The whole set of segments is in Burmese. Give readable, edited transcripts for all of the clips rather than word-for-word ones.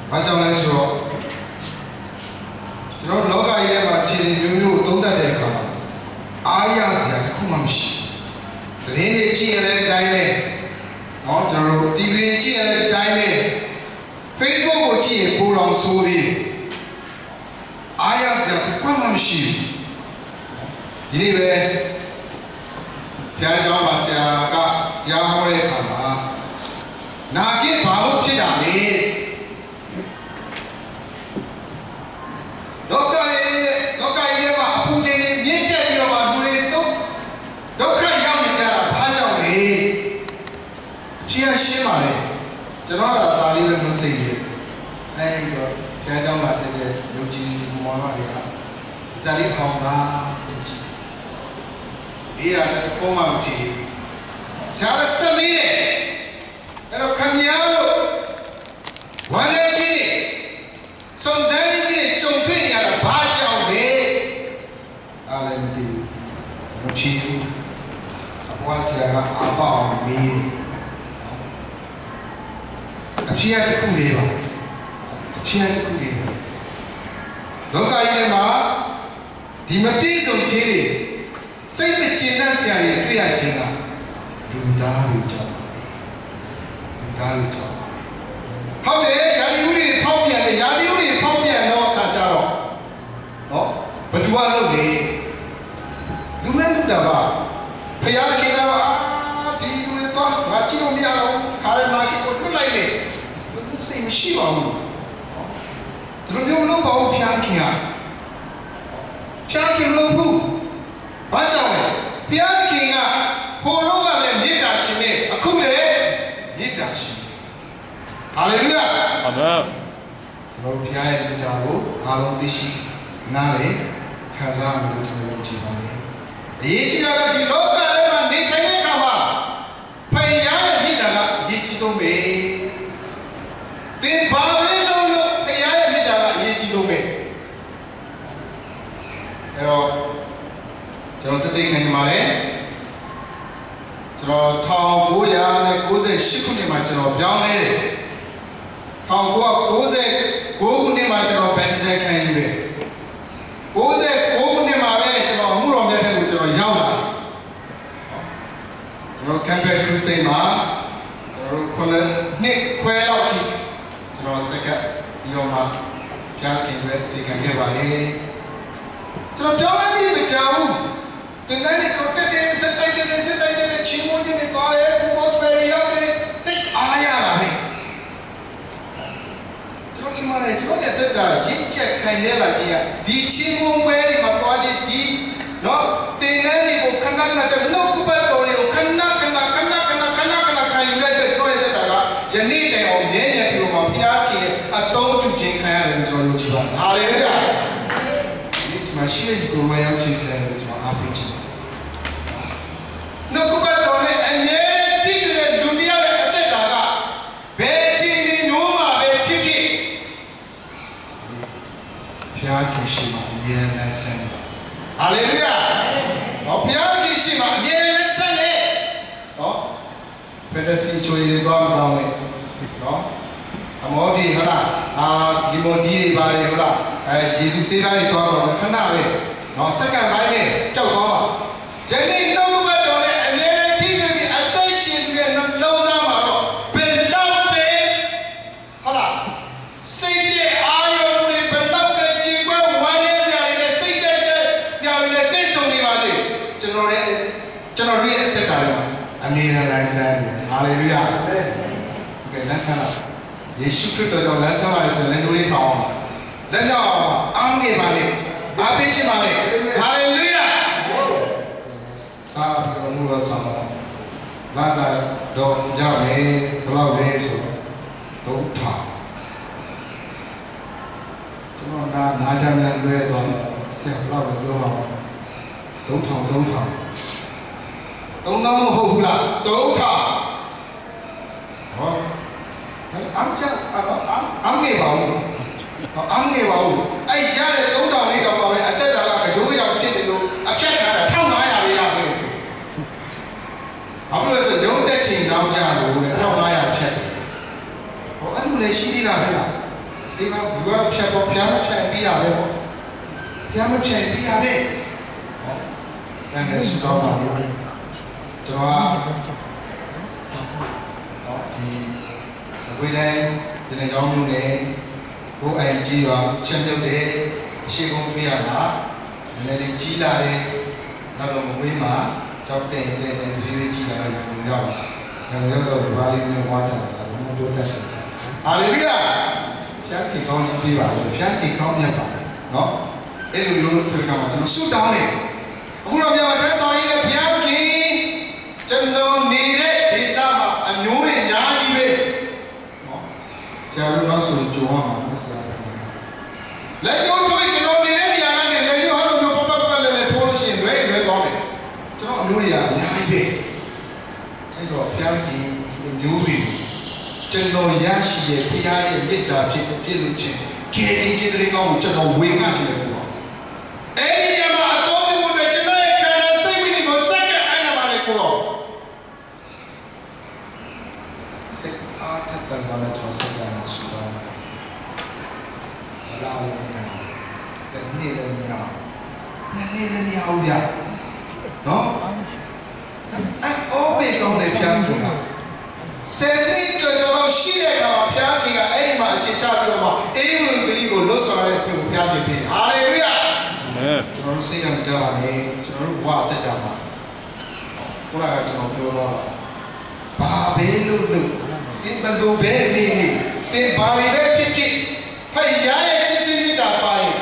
ဘာကြောင့်လဲဆိုတော့ကျွန်တော်လောကကြီးထဲမှာခြေမျိုးမျိုးသုံးသပ်တဲ့အခါမှာအားရစရာတစ်ခုမှမရှိဘူးတရင်တွေကြည့်ရတဲ့အတိုင်းပဲနော်ကျွန်တော်တို့ TV ကြည့်ရတဲ့အတိုင်းပဲ Facebook ကိုကြည့်ရင်ပိုတော်ဆိုးသေးအားရစရာတစ်ခုမှမရှိဘူးဒီနေ့ပဲဘုရားကျောင်းမှာဆရာကရားဟောတဲ့အခါမှာနာကိဘာလို့ဖြစ်တာလဲလောကကြီးမှာအပူချိန်တွေမြင့်တက်ပြီးတော့မှလူတွေဒုက္ခရောက်နေကြတာဘာကြောင့်လဲဖြေရှင်းပါလေကျွန်တော်ကဒါလေးပဲမသိဘူးအဲဒီတော့ဘုရားကျောင်းမှာတကယ်ယုံကြည်မှုမောင်မတွေကဇာတိဟောင်းတာဒီရတဲ့ပုံမှန်ဖြစ်ဆရာစမီးရဲ့အဲ့တော့ခမရတို့ဝမ်းလေးကြီးစုံစမ်းကြီးကြုံတွေ့ရတာဘာကြောင့်လဲအားလည်းမသိဘူးမဖြစ်ဘူးအပွားဆရာကအပေါအောင်မီးအဖြစ်ရတစ်ခုလေးပါအဖြစ်ရတစ်ခုလေးပါလောကကြီးထဲမှာဒီမပြည့်စုံခြင်းတွေစိတ်မကျဉ်းတဲ့ဆရာတွေတွေ့ရခြင်းကလူသားလူကြောင့်ဟုတ်တယ်ယာဒီဦးတွေဖောက်ပြန်တယ်ယာဒီဦးတွေဖောက်ပြန်တော့အခါကြတော့ဟောဘသူကလုပ်လေလူမဲ့လူတာပါဖယားခင်ကဒီလူတွေတော့ငါကြည့်လို့မရတော့ခါရနာကြီးကိုလွတ်လိုက်လေစိတ်မရှိပါဘူးသူတို့မျိုးမလုပ်ပါဘူးဖယားခင်လို့ဘူးဘာကြောင့်လဲဘုရားခင်ကဟိုတော့ကလည်းမေတ္တာရှင်နဲ့အခုလည်းမေတ္တာရှင်ဟာလေလုယာအာမင်ဘုရားရဲ့မေတ္တာကိုအားလုံးသိရှိနားလေခံစားမှုတို့ယုံကြည်ပါလေအရေးကြီးတာကဒီလောကထဲမှာနေထိုင်တဲ့အခါမှာဖခင်ရဲ့မေတ္တာကအရေးကြီးဆုံးပဲသင်ဘာပဲလုပ်လို့ဖခင်ရဲ့မေတ္တာကအရေးကြီးဆုံးပဲအဲ့တော့ကျွန်တော်တသိခံနေပါတယ်ကျွန်တော်1998ခုနှစ်မှာကျွန်တော်ပြောင်းလဲတယ်1999ခုနှစ်မှာကျွန်တော်ဗန်ဒီဇန်ခံယူတယ်99ခုနှစ်မှာပဲကျွန်တော်မှုတော်မြတ်တဲ့ကိုကျွန်တော်ရောက်လာကျွန်တော် Campbell Crusade မှာကျွန်တော်နှစ်ခွဲလောက်ထိကျွန်တော်စက္ကပ်ပြီးတော့မှပြားခင်ရဲ့စီကံခဲ့ပါလေကျွန်တော်ပြောင်းလဲပြီးမကြောက်ဘူးThe night is rotated, set chimney in the car, was very young, they are yard. Tomorrow, it's not at the check kind of idea. The chimney wearing a project, no, the nanny will cannot no or cannot you need a million you of Yaki, a total chicken and John. Hallelujah. My shield go my own cheese and it's my happy. No, go back on it and then do the other at the Dada. Betty Numa, Betty Piaki Shima, Yen and Sen. Hallelujah! Oh, Piaki Shima, Yen and Sen. Oh, better see to the dog down. No, I'm already Hana, Limodi by Hula. Jesus said, I thought of the canary. Now, second by me, tell Mama. Jenny, no matter what, and then I think the attention and no number. Beloved, Hala. Say, I only beloved Chico, 1 year, the secret, the test on the General at the time. I mean, I said, Hallelujah. Okay, let's have it. You should put the lesson and then we talk. Let go. Angge balik. Api balik. Hallelujah. Saat mula sama. Laza do jame belau beso. Do ta. Cuma na jam yang dua do siap belau belau. Do ta. Do nama hula. Do ta. Oh. Angge bau. Angge bau. I shall go down it over at the Dala, do it out a check at a town. I have a young dating now, Jalo, and town I have checked. Oh, I know they see that. ဒီမှာလူကတော့ဖြတ်ပေါ်ဖျားမဖြတ်ပြီးရတယ်ပေါ့ဖျားမဖြတ်ပြီးရတယ်ဟောအဲ့ဒါစတော့ပါဘူးကျွန်တော်ဒီဝေးတိုင်းဒီနေ့ကြောင်းမျိုးနဲ့ကိုအိုင်ကြီးပါချက်ပြုတ်တယ်အရှိကုန်တွေ့ရတာနည်းနည်းလေးကြီးလာတယ်နောက်တော့ဝေးမှာကြောက်တဲ့တဲ့ဖြည်းဖြည်းကြီးလာတော့ရောက်လာတယ်တော့ဘာလေးမျိုးဝါတာဘုံတို့တက်စဟာလေလုယာဖြတ်ပြီးကောင်းချပြပါလို့ဖြတ်ပြီးကောင်းမြတ်ပါနော်အဲ့လိုမျိုးတွေ့ကြမှာကျွန်တော်ဆုတောင်းတယ်အခုတော့ပြောတဲ့ဆောင်ရည်နဲ့ဘုရားခင်ကျွန်တော်နေတဲ့ဒေသမှာအမျိုးတွေအများကြီးပဲနော်ဆရာတို့နောက်ဆိုကြုံရမှာမဆရာလက်ကျိုးတွေ့ကျွန်တော်နေတဲ့နေရာကနေလက်ကျိုးဟာလို့ပတ်ပတ်လဲလဲထိုးလို့ရှိရင်လွဲသွားမယ်ကျွန်တော်အမျိုးတွေကအများကြီးပဲအဲ့တော့ဘုရားခင်မျိုးတွေကျွန်တော်ရရှိတဲ့ဘုရားရဲ့မေတ္တာဖြစ်လို့ချင်းခေတ္တကြီးတဲ့ကောင်းကိုကျွန်တော်ဝေငှချင်တယ်ပေါ့အဲ့ဒီနေရာမှာအတော်ပြုတဲ့ကျွန်တော်ရဲ့ခန္ဓာစိတ်ဝိညာဉ်ကိုစက္ကန့်အဲ့နာပါလေကိုတော့စိတ်အားထက်တန်ပါတဲ့ကျွန်တော်စိတ်ကဆူတော့လာလို့မရတနေ့လည်းမရနှစ်နေ့လည်းမရဘူးဗျနော်အော်ဘေးကောင်းတဲ့ပြန်ပြန်ဆယ်နှစ်ကျော်ကျော်ရှိတဲ့ကောင်ဘုရားကြီးကအဲ့ဒီမှာအခြေချပြီးတော့မှအေးဝင်ကလေးကိုလွတ်ဆော်တဲ့ပြုဘုရားကြီးပြင်ဟာလေလုယာကျွန်တော်စိတ်ရကြပါနဲ့ကျွန်တော်တို့ဘဝအသက်တာမှာခုနကကျွန်တော်ပြောတော့ဘာပဲလို့တင်ဘလို့ပဲနေနေတင်ဘာတွေပဲဖြစ်ဖြစ်ဖယားရဲ့ချစ်ချင်းတာပါရင်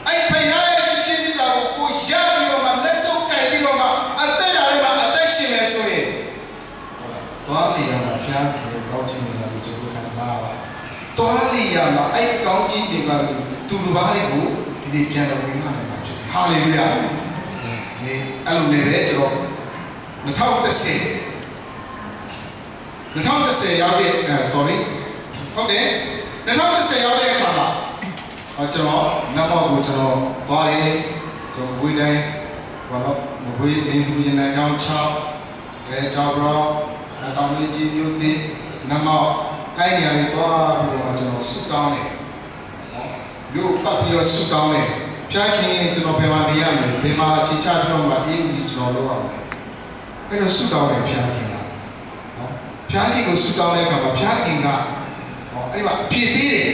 အဲ့ဖယားရဲ့ချစ်ချင်းတာကိုကိုရပြီးတော့မှလက်စုပ်ကင်ပြီးတော့မှအသက်တာတွေမှာအသက်ရှင်နေဆိုရင်သွားလီရမှာဘုရားကိုကောင်းချီးနေတာကိုကျွန်တော်ခံစားရပါတယ်သွားလီရမှာအဲ့ကောင်းချီးတွေကသူတို့ဘာတွေကိုဒီနေ့ပြန်တော်ဝင်မှနိုင်မှာဖြစ်တယ်ဟာလေလုယာနေအဲ့လိုနေပဲကျွန်တော်2010ရောက်တဲ့sorry ဟုတ်တယ်2010ရောက်တဲ့အခါမှာကျွန်တော်နောက်တော့ကိုကျွန်တော်သွားတယ်ကျွန်တော်ဝေးတိုင်းဘာလို့မဝေးနေဘူးရင်လည်းကြောင်း6ပဲကြောက်တော့တောင်ကြီးမျိုးသေးနမောက်အဲ့ဒီအရာတွေသွားပြီးတော့ကျွန်တော်ဆုတောင်းတယ်နော်မြို့ပတ်ပြီးတော့ဆုတောင်းတယ်ဖျားခင်ကျွန်တော်ဘယ်မှာနေရမလဲဘယ်မှာချစ်ချပြီးတော့မှအေးဦးကျွန်တော်လုပ်ရမယ်အဲ့တော့ဆုတောင်းတယ်ဖျားခင်ကနော်ဖျားခင်ကိုဆုတောင်းတဲ့အခါမှာဖျားခင်ကအဲ့ဒီမှာဖြစ်ပြီးတယ်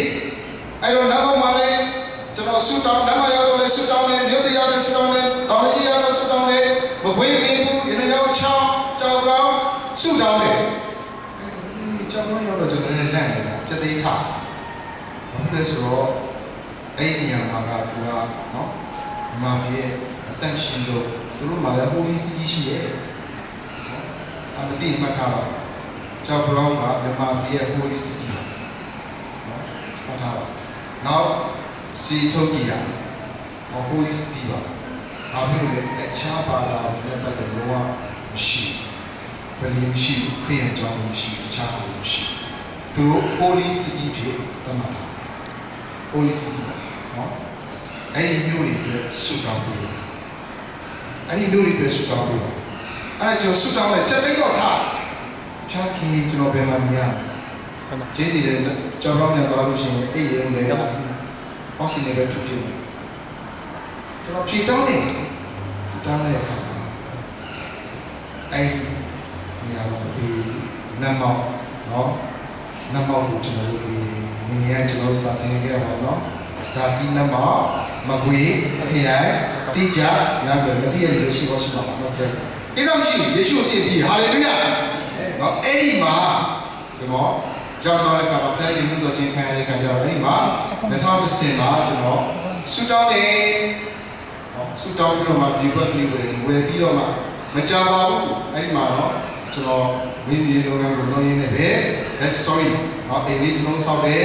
အဲ့တော့နောက်မှလည်းကျွန်တော်ဆုတောင်းနောက်မှရောက်တော့လည်းဆုတောင်းတယ်မြို့တရားလည်းဆုတောင်းတယ်တော်ကြီးရလည်းဆုတောင်းတယ်မခွေးမင်းဘူးဒီနေ့ရောက်6ကြောက်တော့ဆုတောင်းတယ်ကျွန်တော်ရောက်တော့ကျွန်တော်လည်းလန့်နေတာစက်သိထားဘာဖြစ်လဲဆိုတော့အဲ့ဒီနေရာမှာကသူကနော်မာပြည့်အတန့်ရှင်တို့သူတို့မှာလည်း Holy City ရှိတယ်နော်အမတိမှတ်ထားပါကျောက်ပြောင်းကမြန်မာပြည်ရဲ့ Holy City နော်မှတ်ထားပါနောက်စီထုတ်ကြည့်ရ Holy City ပါဘာဖြစ်လို့လဲအခြားဘာသာနဲ့ပတ်သက်လို့မရှိဘယ်လိုရှိခရီးအကြောင်းမရှိအခြားဘာလို့မရှိသူတို့ Holy City ဖြစ်တမန် Holy City နော်အဲ့ဒီမျိုးတွေဆုတောင်းပြီးအဲ့ဒီမျိုးတွေဆုတောင်းပြီးအဲ့ဒါကျွန်တော်ဆုတောင်းတယ်ချက်သိတော့ထားဖြားခင်ကျွန်တော်ဘယ်မှာမြင်ကျေးဇူးတယ်ကျွန်တော်လည်းသွားလို့ရှိရင်အဲ့ဒီရုံတွေအောက်ဆီနေပဲထုတ်ပြတယ်ကျွန်တော်ဖြေတောင်းတယ်တောင်းတဲ့အခါအဲ့နေရာမှာဒီနမောက်နော်နမောက်ကိုကျွန်တော်တို့ဒီနေရာကျွန်တော်စာသင်ခဲ့ရပါတော့ဇာတိနမောက်မကွေအဖေရတိကျနားပဲမတိရလို့ရှိပါရှိပါဟုတ်ကဲ့ကိစ္စမရှိယေရှုတည်ပြီးဟာလေလုယာနော်အဲ့ဒီမှာကျွန်တော်ရောက်တော့တဲ့အခါမှာပြန်ပြီးမှုဆိုချင်းခံရတဲ့အခါကျတော့အဲ့ဒီမှာ2010မှာကျွန်တော်ဆုတောင်းတယ်ဆုတောင်းပြီးတော့မှဒီဘက်ပြီးဝယ်ပြီးတော့မှမကြပါဘူးအဲ့ဒီမှာတော့ကျွန်တော်ဝင်းမြေလုပ်ငန်းကိုလုပ်ရင်းနဲ့ပဲ sorry နော်အေးဒီလုံးဆောက်တယ်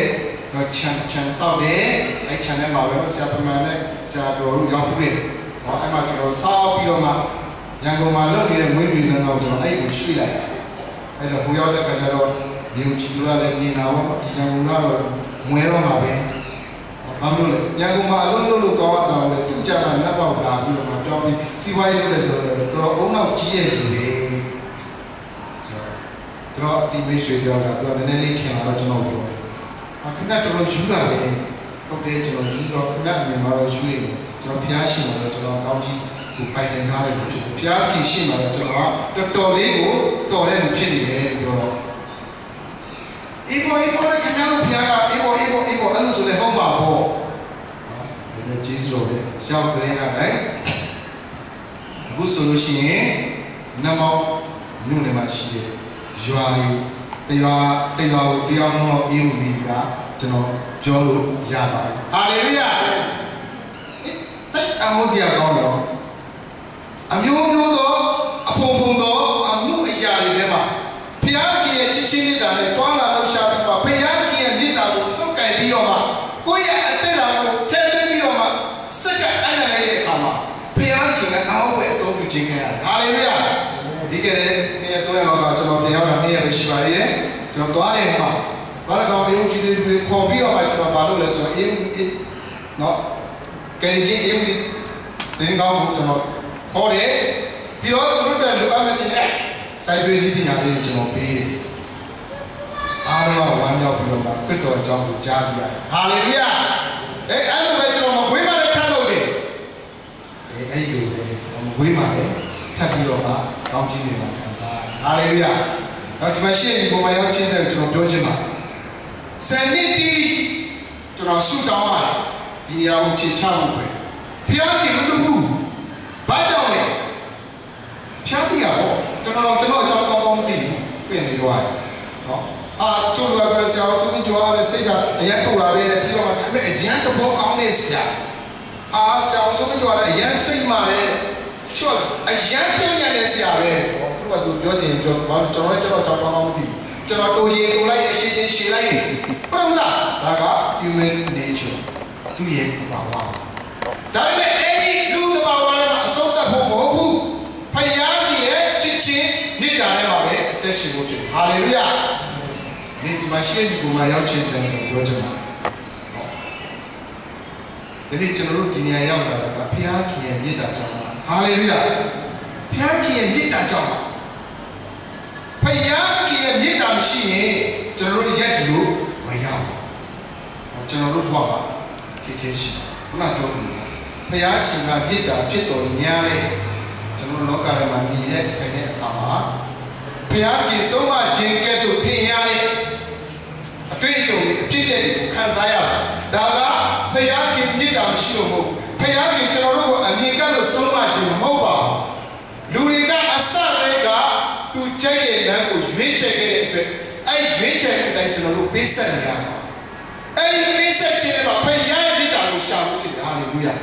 တော့ချန်ဆောက်တယ်အဲ့ချန်ထဲမှာပဲဆရာပမာနဲ့ဆရာတော်တို့ရောက်ပြီးတယ်နော်အဲ့မှာကျွန်တော်ဆောက်ပြီးတော့မှရန်ကုန်မှာလုပ်နေတဲ့ဝင်းမြေလုပ်ငန်းကိုကျွန်တော်အဲ့ကိုရွှေ့လိုက်အဲ့တော့ဟိုရောက်တဲ့အခါကျတော့ဒီချီလူကလည်းနေနာတော့ရန်ကုန်ကတော့မွဲတော့မှာပဲဘာလို့လဲရန်ကုန်မှာအလုံးလုံးလို့ကောင်းတာလည်းသူ့ကြမှာလက်ပေါက်လာပြီးတော့မှပြောပြီးစီးပွားရေးလုပ်တယ်ဆိုတော့တော်အုံနောက်ကြီးရဲ့လူတွေဆိုတော့ဒီမိတ်ဆွေပြောတာသူကနည်းနည်းလေးခင်လာတော့ကျွန်တော်ပြောတယ်ခင်ဗျတော်တော်ယူလာတယ် ဟုတ်တယ်ကျွန်တော်ယူတော့ခဏမြန်မာတော့ယူနေတယ်ကျွန်တော်ဖျားရှိမှာတော့ကျွန်တော်ကောင်းကြီးကိုပိုင်ဆိုင်ထားတယ်ဖြစ်တယ်ဖျားကြီးရှိမှာတော့ကျွန်တော်ကတော်လေးကိုတော်တဲ့လူဖြစ်နေတယ်ပြောတော့အေးပေါ်ခင်ဗျားတို့ဖျားကအေးပေါ်အဲ့လိုဆိုလဲဟုတ်ပါပေါ့ဒါကျေးဇူးတော်ပဲရှောက်ကြရင်ကလည်းအခုဆိုလို့ရှိရင်နမောမြို့နယ်မှာရှိတဲ့ရွာတွေတရားကိုတရားမောအေးဦးကြီးကကျွန်တော်ပြောလို့ရပါတယ်ဟာလေလုယာတဲ့အမောစီရကောင်းတော့အမျိုးမျိုးသောအဖုံသောအမှုအရာတွေထဲမှာဘုရားကြီးရဲ့ချစ်ချင်းနေတာနဲ့တွားလာလို့ရှာပြီးတော့ဘုရားကြီးရဲ့မြတ်တာကိုစုပ်ကိုင်ပြီးတော့မှကိုယ့်ရဲ့အသက်တာကိုထည့်သွင်းပြီးတော့မှစက္ကအနန္တရဲ့အခါမှာဘုရားကြီးကအောက်ဝဲအတော်ပြုခြင်းခဲ့ရတယ်ဟာလေလုယာဒီကနေ့နေ့တော့ရောကကျွန်တော်ပြန်ရောက်တာနေ့ရရှိပါရဲ့ကျွန်တော်သွားတယ်မှာဘာလို့ကောင်ရုပ်ကြီးတွေခေါ်ပြီးတော့မှကျွန်တော်ဘာလုပ်လဲဆိုတော့အေးနော်ကဲကြီးအေးတင်းကောင်းကိုကျွန်တော်ဟောတယ်ပြီးတော့သူတို့တွေလူအပ်မဲ့တဲ့စိုက်ပျိုးရေးပညာလေးကိုကျွန်တော်ပေးတယ်အားလုံးကဝမ်းမြောက်ပြီးတော့မှခရစ်တော်အကြောင်းကိုကြားပြရတယ်ဟာလေလုယာအဲ့လိုပဲကျွန်တော်မဝေးမှလည်းထပ်လုပ်တယ်အဲ့ဒီလိုပဲမဝေးမှလည်းထပ်ပြီးတော့မှကောင်းခြင်းတွေမှာခံစားရတယ်ဟာလေလုယာတော့ဒီမှာရှေ့ဒီပုံမှာရောက်ချင်းဆက်ကျွန်တော်ပြောချင်ပါတယ်စနစ်တီကျွန်တော်ဆုတောင်းရတယ်ဒီနေရာကိုခြေချဖို့ပဲဘုရားကြီးမလုပ်ဘူးဘာကြောင့်လဲဖျားတိရပေါ့ကျွန်တော်အကြောင်းကောင်းကောင်းမသိဘူးပြင်နေတော့နော်ချိုးလွယ်ပြဆရာဆိုပြီးကြွားလဲစိတ်ကအရင်ပူလာပဲပြီးတော့ဒါပေမဲ့အရင်တဘောကောင်းနေစရာဆရာဆိုပြီးကြွားလဲအရင်စိတ်မှလည်းချိုးအရင်ပြည့်ရတဲ့ဆရာပဲသူကသူပြောချင်ပြောဘာလို့ကျွန်တော်ကောင်းကောင်းမသိကျွန်တော်တို့ရေကိုလိုက်ရှင်းရှင်းလိုက်ပရမလားဒါက human nature သူရဲ့ဘာဝဒါပေမဲ့အဲ့ဒီလူသဘာဝနဲ့အဆုံးသတ်ဖို့မဟုတ်ဘူးဖခင်ကြီးရဲ့ချစ်ချင်းမေတ္တာနဲ့ပါပဲအသက်ရှင်ဖို့ဖြစ်ဟာလေလုယာဒီမှာရှိတဲ့ဒီကိုမှရောက်ချင်းစံကိုပြောချင်ပါတယ်ဒီကျွန်တော်တို့ဒီနေရာရောက်လာတာကဖခင်ကြီးရဲ့မေတ္တာကြောင့်ဟာလေလုယာဖခင်ကြီးရဲ့မေတ္တာကြောင့်ဖခင်ကြီးရဲ့မေတ္တာမရှိရင်ကျွန်တော်တို့ရက်ဒီလိုမရဘူးကျွန်တော်တို့ဘဝမှာခေရှိခုနပြောလို့ဘုရားရှင်ကမေတ္တာဖြစ်တော်များတယ်ကျွန်တော်လောကထဲမှာနေတဲ့ထိုင်တဲ့အခါမှာဘုရားကြီးဆုံးမခြင်းကဲ့သို့ထင်ရတဲ့အတွေ့အကြုံတွေအဖြစ်တွေကိုခံစားရတာဒါကဘုရားကြီးမေတ္တာမရှိလို့မဟုတ်ဘုရားကြီးကျွန်တော်တို့ကိုအမြင်ကလို့ဆုံးမခြင်းမဟုတ်ပါဘူးလူတွေကအစတွေကသူကြိုက်တဲ့လမ်းကိုရွေးချယ်ခဲ့တဲ့အတွက်အဲ့ရွေးချယ်တဲ့အတိုင်းကျွန်တော်တို့ပေးဆက်နေရတာအဲ့ဒီပေးဆက်ခြင်းမှာဘုရားရဲ့မေတ္တာကိုရှာဖို့ဖြစ်တယ်ဟာလေလုယာ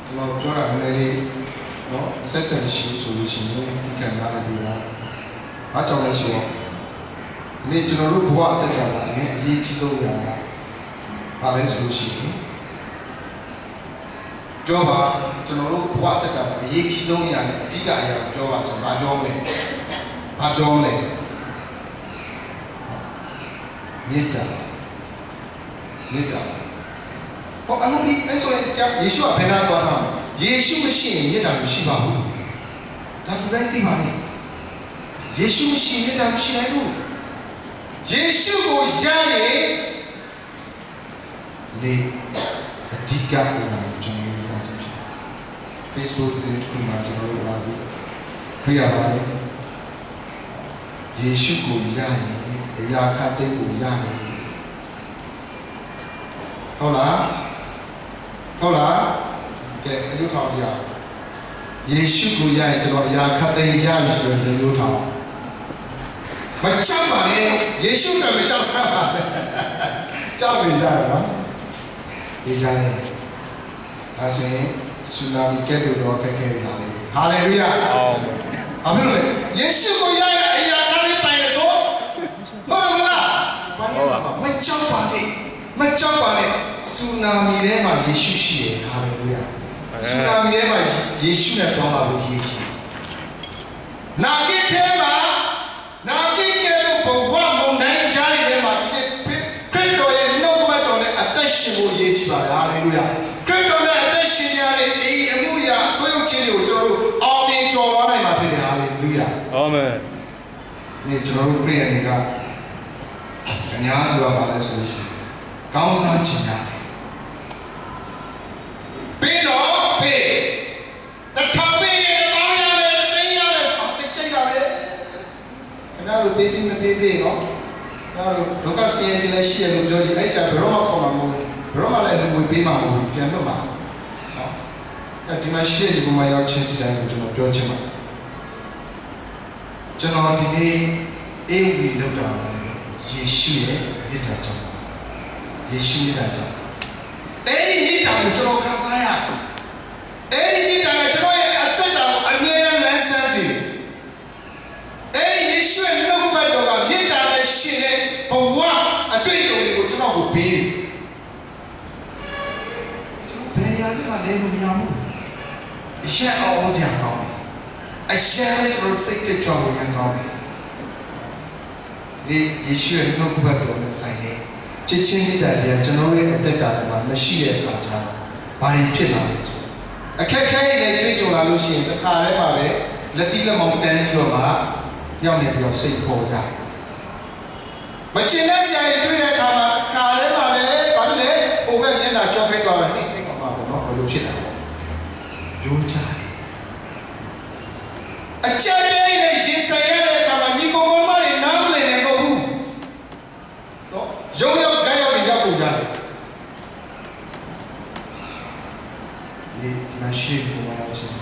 ကျွန်တော်ပြောတာလည်းနော်ဆက်ဆံရှိဆိုလို့ရှိရင်ဒီကံလာပြီးတော့အားကြောင့်လည်းဆိုတော့ဒီကျွန်တော်တို့ဘဝအသက်ကလည်းအရေးကြီးဆုံးရာဘာလဲဆိုလို့ရှိရင်ပြောပါကျွန်တော်တို့ဘဝအသက်ကအရေးကြီးဆုံးရာနဲ့အဓိကအရာပြောပါဆိုတော့ဘာပြောမလဲမေတ္တာဟောအဲ့လိုဒီအဲ့ဆိုရင်ယေရှုကဘယ်နာသွားတာယေရှုမရှိရင်မေတ္တာမရှိပါဘူးဒါကလည်းသိပါလေယေရှုမရှိမေတ္တာမရှိနိုင်ဘူးယေရှုကိုရရင်လေအဓိကအရာကျွန်တော်တို့က Facebook တွေမှာကျွန်တော်တို့လာပြီးတွေ့ရပါတယ်ယေရှုကိုရရင်အရာခတ်တဲ့ကိုရတယ်ဟုတ်လားကဲအယုထောင်ကြယေရှုကိုရရင်ကျွန်တော်အရာခတ်တဲ့ရပြီဆိုရင်အယုထောင်မချမ်းပါနဲ့ယေရှုကမချမ်းစားပါကြောက်နေကြရနော်ဒီကြတယ်အဲဆိုရင်ဆူနာမီကဲ့သို့တော့ခက်ခဲလာတယ်ဟာလေလုယာအာမင်လေယေရှုကိုရရင်အရာခတ်တဲ့ပိုင်လို့ဆိုဟုတ်လားမချမ်းပါနဲ့ဆူနာမီထဲမှာယေရှုရှိတယ်ဟာလေလုယာဆူနာမီထဲမှာယေရှုနဲ့ပေါင်းလာလို့ယေရှုနာဂိထဲမှာနာဂိကဲ့သို့ဘဝမုန်တိုင်းကြားရတဲ့မှာခရစ်တော်ရဲ့နှုတ်ကပတ်တော်နဲ့အသက်ရှင်ဖို့ရည်ကြည်ပါတယ်ဟာလေလုယာခရစ်တော်နဲ့အသက်ရှင်ရတဲ့ဒီအမှုရာအဆွေးအချင်းတွေကိုကျွန်တော်တို့အောင်မြင်ကျော်သွားနိုင်မှာဖြစ်တယ်ဟာလေလုယာအာမင်ဒီကျွန်တော်တို့ခရစ်ယာန်တွေက များစွာပါလဲဆိုလို့ရှိရင်ကောင်းစားချင်တာပြီးတော့ပြီးတထောင်ပြီးရင်တောင်းရတယ်တင်းရတယ်ဆိုတော့ကြိတ်တာပဲခင်ဗျားတို့ပေးပြီးမပေးပေးနော်ဒါတို့ဒုက္ခဆင်းရဲခြင်းလည်းရှိရလို့ပြောကြည့်အဲ့ဆရာဘယ်တော့မှခေါ်မှာမဟုတ်ဘူးဘယ်တော့မှလည်းငွေပေးမှာမဟုတ်ဘူးပြန်လွတ်မှာနော်အဲ့ဒီမှာရှိတဲ့ဒီမှာရောက်ချင်းစတဲ့ကိုကျွန်တော်ပြောချင်ပါတယ်ကျွန်တော်ဒီနေ့အေးဝီလောက်တာယေရှုရဲ့မြတ်တာကြောင့်ယေရှုမြတ်တာကြောင့်အဲ့ဒီမြတ်တာကိုကျွန်တော်ခံစားရအဲ့ဒီမြတ်တာကကျွန်တော်ရဲ့အသက်တာကိုအမြဲတမ်းလမ်းဆန်းစေအဲ့ဒီယေရှုရဲ့နှုတ်ဘက်တော်ကမြတ်တာနဲ့ရှင်တဲ့ဘဝအတွေ့အကြုံတွေကိုကျွန်တော်ကိုပေးကျွန်တော်ဘယ်ရာမှလည်းမမြင်ဘူးအရှက်အောင်စရာကောင်းအရှက်လေးကျွန်တော်စိတ်ကြောက်ဝင်ကောင်းတယ်ဒီယေရှုရဲ့နှုတ်ဘက်တော်နဲ့ဆိုင်တဲ့ချစ်ချင်းမြတ်တာတွေကျွန်တော်ရဲ့အသက်တာမှာမရှိတဲ့အခါကျတော့ဘာတွေဖြစ်လာလဲဆိုအခက်ခဲတွေတွေ့ကြုံလာလို့ရှိရင်တစ်ခါတည်းမှာပဲလက်တိလက်မောင်းတန်းပြီးတော့မှရောက်နေပြီးတော့စိတ်ပေါ်ကြတယ်မကျင်တဲ့ဆရာကြီးတွေ့တဲ့အခါမှာခါထဲမှာပဲဘာလို့လဲဟိုဘက်မျက်နှာကြောက်ခိုက်သွားတယ်နိမ့်မှာပေါ့နော်ဘယ်လိုဖြစ်တာလဲရိုးချတယ်အချက်တွေနဲ့ရင်ဆိုင်ရတဲ့အခါမှာညီကောင်မတွေနားမလည်နိုင်တော့ဘူးနော်ရုံရောက်ကြရောက်ပြီးရောက်ကုန်ကြတယ်ဒီမရှိဘူးမလားချင်း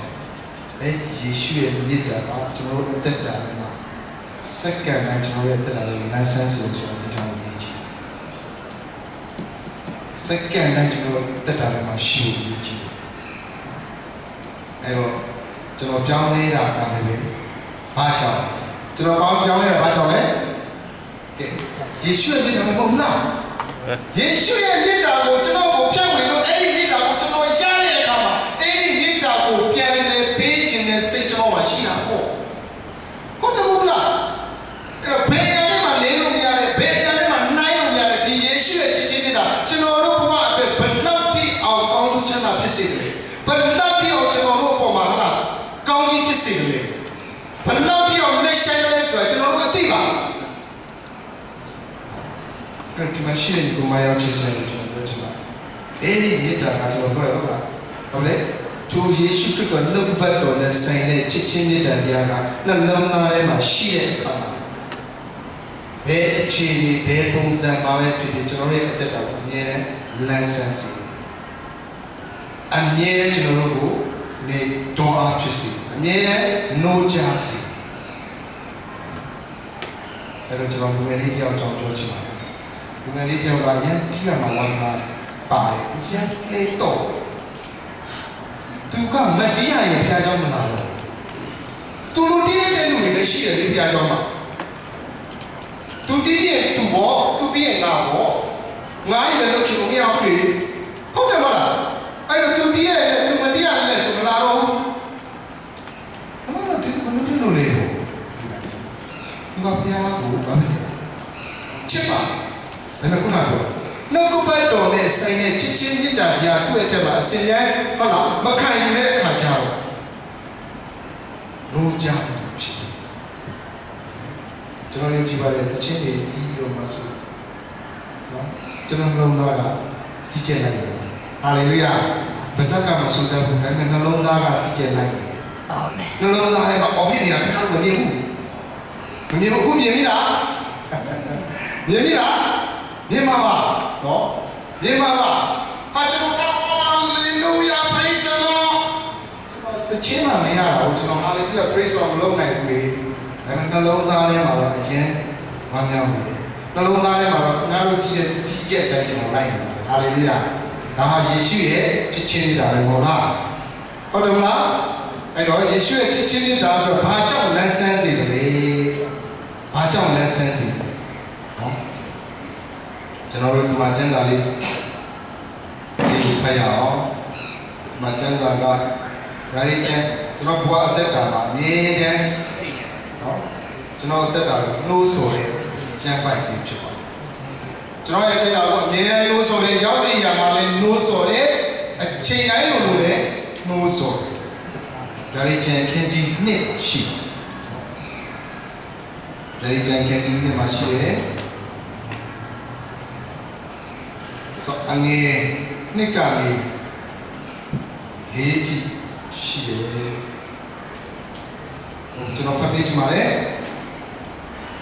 အဲ့ယေရှုရဲ့မြတ်တာကကျွန်တော်တို့အသက်တာထဲမှာစက္ကန့်တိုင်းကျွန်တော်ရဲ့တက်လာတဲ့လမ်းဆန်းဆိုကျွန်တော်ဒီထောင်နေကြည့်စက္ကန့်တိုင်းကျွန်တော်တက်တာထဲမှာရှိနေကြည့်အဲ့တော့ကျွန်တော်ပြောင်းနေတာကလည်းပဲဘာကြောင့်ကျွန်တော်ပြောင်းနေတာဘာကြောင့်လဲကဲယေရှုရဲ့မြတ်တာမဟုတ်ဘူးလားယေရှုရဲ့မြတ်တာကိုကျွန်တော်ကိုဖြတ်ဝင်လို့အဲ့ဒီမြတ်တာကိုကျွန်တော်ရတဲ့အခါမှာအဲ့ဒီမြတ်တာကိုပြန်လဲပေးခြင်းနဲ့စိတ်ကျွန်တော်မှာရှိတာပေါ့ဟုတ်တယ်ဘူးလားအဲ့တော့ဘယ်ရတဲ့မှာလဲလို့မရတယ်ဘယ်ရတဲ့မှာနိုင်လို့မရတယ်ဒီယေရှုရဲ့ချစ်ခြင်းမြတ်တာကျွန်တော်တို့ဘဝအတွက်ဘယ်လောက်ထိအောင်ကောင်းချမ်းသာဖြစ်စေတယ်ဘယ်လောက်ထိအောင်ကျွန်တော်တို့ပေါ်မှာလားကောင်းကြီးဖြစ်စေတယ်ဘယ်လောက်ထိအောင်လက်ရှိလဲဆိုတော့ကျွန်တော်တို့အသိပါအဲ့ဒီမှာရှိတဲ့ကိုမရောက်ချစ်စရာကျွန်တော်ပြောချင်ပါတယ်အဲ့ဒီမြတ်တာကကျွန်တော်ပြောရအောင်လားဟုတ်လေသူယေရှုခရစ်တော်နှုတ်ဘက်တော်နဲ့ဆိုင်တဲ့ချစ်ချင်းမြတ်တာတရားကနှလုံးသားထဲမှာရှိတဲ့အခါမှာဘယ်အခြေအနေဘယ်ပုံစံပါပဲဖြစ်ဖြစ်ကျွန်တော်ရဲ့အသက်တာကိုအမြဲတမ်းလမ်းဆန်းစေအမြဲကျွန်တော်တို့ကိုနေတွန်းအားဖြစ်စေအမြဲတမ်းနှိုးချစေအဲ့တော့ကျွန်တော်ဒီနေ့ကြောက်ကြောက်ပြောချင်ပါတယ်ဒီနေ့ကြောက်ကရန်တီးရမှာဝမ်းသာပါတယ်ရန်လေတော့သူကမတရားရင်ဖျားကြောင်းမလာတော့သူတို့တည်တဲ့လူတွေလည်းရှိတယ်လေဖျားကြောင်းမှာသူတည်ရဲ့သူဘောသူတည်ရဲ့ငါဘောငါရဲ့လို့ချင်လို့မရဘူးလေဟုတ်တယ်မလားအဲ့တော့သူတည်ရဲ့သူမတရားလည်းဆိုမလာတော့ဘူးဘာလို့ဒီလိုလုပ်လဲသူကဖျားကိုဘာဖြစ်ချစ်ပါဘယ်မှာခုနကနှုတ်ကပတ်တော်နဲ့ဆိုင်တဲ့ချစ်ချင်းမြတ်တာညာသူ့ရဲ့ချက်မှာအစဉ်တိုင်းဟုတ်လားမခံယူတဲ့အခါကျတော့လိုချင်ဖြစ်တယ်ကျွန်တော်တို့ကြည့်ပါလေအချင်းတွေဒီလိုမှဆိုနော်ကျွန်တော်လုံးသားကစီကျက်လိုက်တယ်ဟာလေလုယာပါဇက်ကမဆိုတဲ့ဘူးဒါပေမဲ့နှလုံးသားကစီကျက်လိုက်တယ်အာမင်နှလုံးသားကအော်ဖြစ်နေတာကျွန်တော်မမြင်ဘူးမမြင်ဘူးခုမြင်ပြီလားမြင်ပြီလားမြင်ပါပါနော်မြင်ပါပါဟာကျွန်တော်ဟာလေလုယာ praise the Lord စချင်မှမရတော့ကျွန်တော်ဟာလေလုယာ praise the Lord မလုပ်နိုင်ဘူးလေဒါပေမဲ့နှလုံးသားထဲမှာတော့အရင်ဝမ်းမြောက်နေတယ်နှလုံးသားထဲမှာတော့ခင်ဗျားတို့ကြည့်တဲ့စီးကျက်တိုင်းကျွန်တော်လိုက်နေတယ်ဟာလေလုယာဒါဟာယေရှုရဲ့ချစ်ချင်းနေတာပဲဟုတ်လားဟုတ်တယ်မလားအဲ့တော့ယေရှုရဲ့ချစ်ချင်းနေတာဆိုတော့ဘာကြောင့်လမ်းဆန်းစေတယ်လဲဘာကြောင့်လမ်းဆန်းစေတယ်နော်ကျွန်တော်တို့ဒီမှာကျမ်းစာလေးဒီဖတ်ရအောင်ဒီမှာကျမ်းစာကဒါလေးကျမ်းကျွန်တော်ဘဝအသက်တာမှာအမြဲတမ်းနော်ကျွန်တော်အသက်တာကိုနှိုးဆော်တဲ့ကျမ်းပိုက်လေးဖြစ်ပါတယ်ကျွန်တော်ရဲ့အသက်တာကိုအမြဲတမ်းနှိုးဆော်တဲ့ရောက်တဲ့နေရာမှာလည်းနှိုးဆော်တဲ့အချိန်တိုင်းလိုလိုလည်းနှိုးဆော်တယ်ဒါလေးကျမ်းခင်းကြီးနှစ်ရှိတယ်ဒါလေးကျမ်းခင်းကြီးနှစ်မှာရှိတယ် so angin ni kali heti shieကျွန်တော်ဖတ်ပြချင်ပါတယ်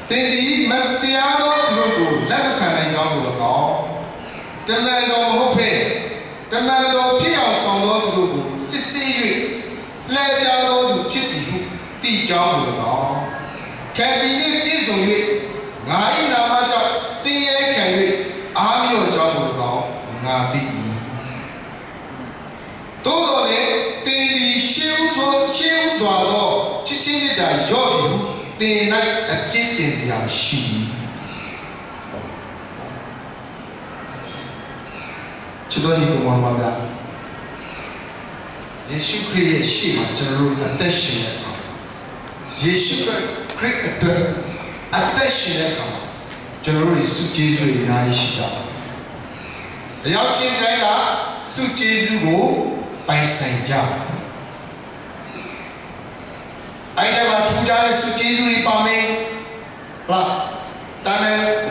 တင်းဒီမတရားသောလူကိုလက်ခံနိုင်ကြောင်းကို၎င်းတမန်တော်မဟုတ်ဖဲတမန်တော်ဖြစ်အောင်ဆောင်သောသူတို့ကိုစစ်ဆေး၍လဲပြသောသူဖြစ်သည်ဟုသိကြောင်းကို၎င်းခံပြီးပြည့်စုံ၍ငါ၏နာမကြောင့်စင်ရဲခံ၍အားမြော့ကြောင်းကို၎င်းငါသိ၏သို့တော်လည်းတင်းဒီရှေးဥစွာသောချစ်ချင်းတာရော့ယူတင်လိုက်အပြည့်တင်စရာရှိချစ်တော်ဒီကိုမောင်ကယေရှုခရစ်ရဲ့ရှေ့မှာကျွန်တော်တို့အသက်ရှင်တဲ့အခါယေရှုခရစ်အတွက်အသက်ရှင်တဲ့အခါကျွန်တော်တို့စုကျေးဇူးတွေအများကြီးရှိကြပါတယ်။တရားချင်းတိုင်းကစုကျေးဇူးကိုပိုင်ဆိုင်ကြတယ်အဲ့ဒါကထူးခြားတဲ့စုကျေးဇူးတွေပါမယ်။ဟုတ်တမ်း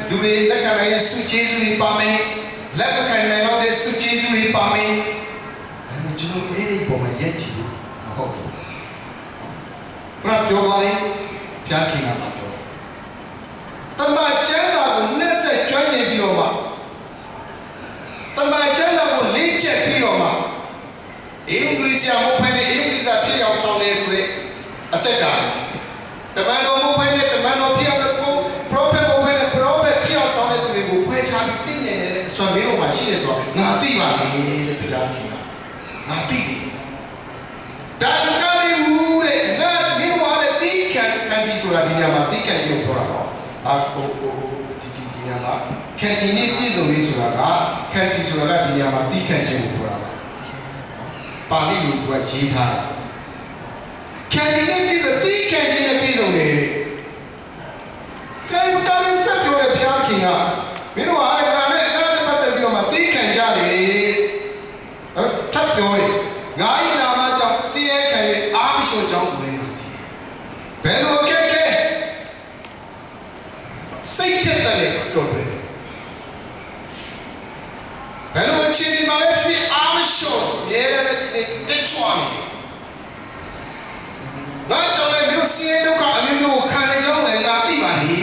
လူတွေလက်ခံနိုင်တဲ့စုကျေးဇူးတွေပါမယ်။လက်ခံနိုင်တဲ့စုကျေးဇူးတွေပါမယ်။ဒါပေမဲ့ကျွန်တော်အဲ့ဒီပုံမှာရက်ကြည့်လို့မဟုတ်ဘူး။ဘာပြောပါလဲ။ဖျားခင်ကပြော။တမန်ကျမ်းစာကိုနှက်ဆက်ကျွမ်းကျင်ပြီးတော့မှတမန်ကျမ်းစာကိုလေ့ကျက်ပြီးတော့မှအင်္ဂလိပ်စာမဟုတ်ဘဲနဲ့အင်္ဂလိပ်စာဖြစ်အောင်ဆောင်နေဆိုတဲ့အတက်ကတမန်တော်ဘုရားနဲ့တမန်တော်ဖြစ်တဲ့ကို prophet ဘုရားနဲ့ prophet ဖြစ်အောင်ဆောင်တဲ့သူတွေကိုခွဲခြားပြီးသိနေတယ်ဆွမ်းမျိုးမှာရှိတယ်ဆိုတော့ငါသိပါလေတဲ့ပြတာခင်ငါသိတယ်ဒါကလည်းဘူးတဲ့ငါမင်းဝါတဲ့တိခံဒီဆိုတာဒီညမှာတိခံရုပ်ပြောတာတော့ဒီညမှာခံဒီနေ့ပြည့်စုံရေးဆိုတာကခံဒီဆိုတာကဒီညမှာတိခံခြင်းကိုပြောတာပါဠိလိုကရေးထားတယ်ခံဒီနေ့ပြည့်စုံတိခံခြင်းနဲ့ပြည့်စုံတယ်ကဲတားလေးဆက်ပြောတဲ့ဘုရားခင်ကမင်းတို့ဟာအဲ့ဒါနဲ့အဲ့ဒါပတ်သက်ပြီးတော့မှတိခံကြတယ်ထပ်ပြောတယ်ငါ၏နာမကြောင့်စီးရဲခံ၍အားမလျှော့ကြောင်းကိုလည်းငါသိဘယ်လိုခဲ့စိတ်သက်သက်လေးတော့တယ်ဘယ်လိုအချိန်မှာပဲဖြစ်အားမလျှော့ရဲရဲတက်ချွားနေငါကြောင့်လည်းမျိုးစီးရဲဒုက္ခအမျိုးမျိုးခံနေကြောင်းလည်းငါသိပါလေ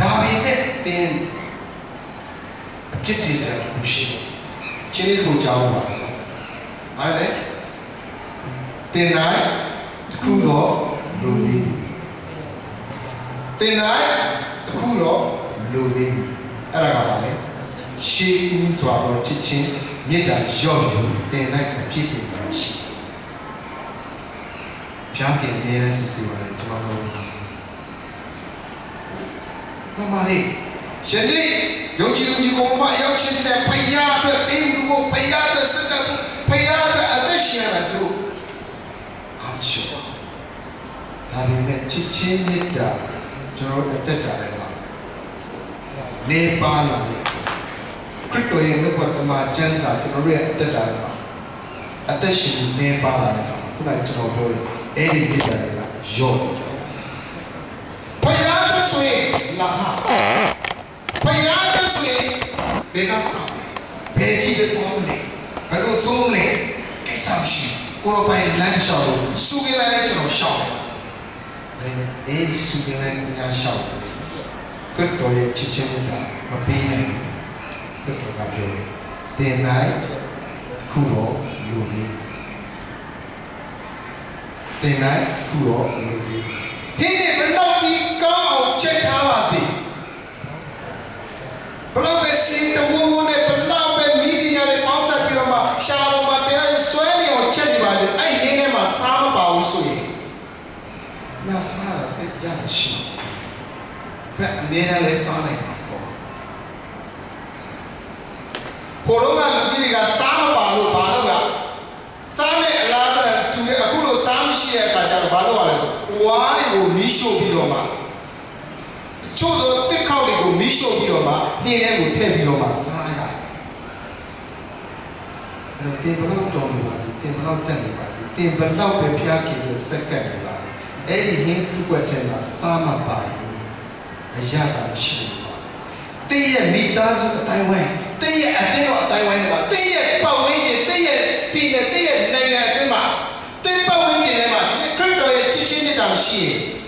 ဒါပေမဲ့တင်အဖြစ်တည်စရာမရှိဘူးချင်းလေးကိုကြောင်းပါအားလေတင်တိုင်းတစ်ခုတော့လူလေးတင်တိုင်းတစ်ခုတော့လူလေးအဲ့ဒါကပါလေရှေးဦးစွာသောချစ်ချင်းမေတ္တာရော့ယူတင်တိုင်းအဖြစ်တည်စရာရှိဖျားခင်နေတဲ့စစ်စစ်ပါလေကျွန်တော်တို့မမလေးယနေ့ယုံကြည်သူကိုမှရောက်ချင်တဲ့ဖယားအတွက်အိမ်ကိုဖယားအတွက်စက္ကန့်ဖယားအတွက်အသက်ရှင်ရတဲ့အားရှိပါဒါပေမဲ့ချစ်ချင်းမေတ္တာကျွန်တော်အသက်တာလည်းပါနေပါလာတယ်ခရစ်တော်ရဲ့မြတ်တမန်ကျမ်းစာကျွန်တော်ရဲ့အသက်တာလည်းပါအသက်ရှင်နေပါလာတယ်ခုနကကျွန်တော်ပြောတယ်အဲ့ဒီမေတ္တာတွေကရော့ဖယားအတွက်ဆိုရင်လာဖယားအတွက်ဆိုရင်ဘယ်ကစားဘယ်ကြည့်တဲ့ကောင်းလဲဘယ်လိုဆုံးလဲကိစ္စမရှိကိုယ်ပိုင်လမ်းလျှောက်လို့စုကြလိုက်ကျွန်တော်ရှောက်တယ်အဲ့ဒီစုကြလိုက်ညာရှောက်တယ်ခရစ်တော်ရဲ့ချစ်ချင်းကမပေးနိုင်ခရစ်တော်ကပြောတယ်တင်နိုင်ခုတော့လူလေးတင်နိုင်ခုတော့လူလေးဟင်းဘယ်တော့ဒီကောင်းအောင်ချက်ထားပါစေဘလို့ပဲစင်တဝဝနဲ့ဘလို့ပဲမီဒီယာတွေပေါင်းစပ်ပြီးတော့မှရှာပေါ်မှာတင်လိုက်ဆွဲနေအောင်ချက်နေပါလေအဲ့ဟင်းထဲမှာစားမပါဘူးဆိုရင်ညစားတဲ့ကြရရှိဖက်အနေနဲ့လည်းစားနိုင်ပါပေါ့ခိုးတော့ကလူကြီးကစားမပါလို့ဘာလို့ကစားနဲ့အလားတူသူရဲ့အခုလိုစားမရှိတဲ့အခါကျတော့ဘာလို့ ဝါတွေကိုမီးရှို့ပြီးတော့မှချို့တော့တစ်ခေါက်တွေကိုမီးရှို့ပြီးတော့မှနှင်းထဲကိုထည့်ပြီးတော့မှစားရတယ်အဲ့တော့တင်ဘလောက်တော်နေပါစေတင်ဘလောက်တက်နေပါစေတင်ဘလောက်ပဲဖျားခင်ရဲ့စက္ကန့်နေပါစေအဲ့ဒီနှင်းတစ်ွက်ထဲမှာစားမပါဘူးအရာကရှိပါဘူးတင်းရဲ့မိသားစုအတိုင်းဝိုင်း They are they are Taiwan. They are Poway, they are Pina, they are Nanga, they Poway, they crypto teaching it on she.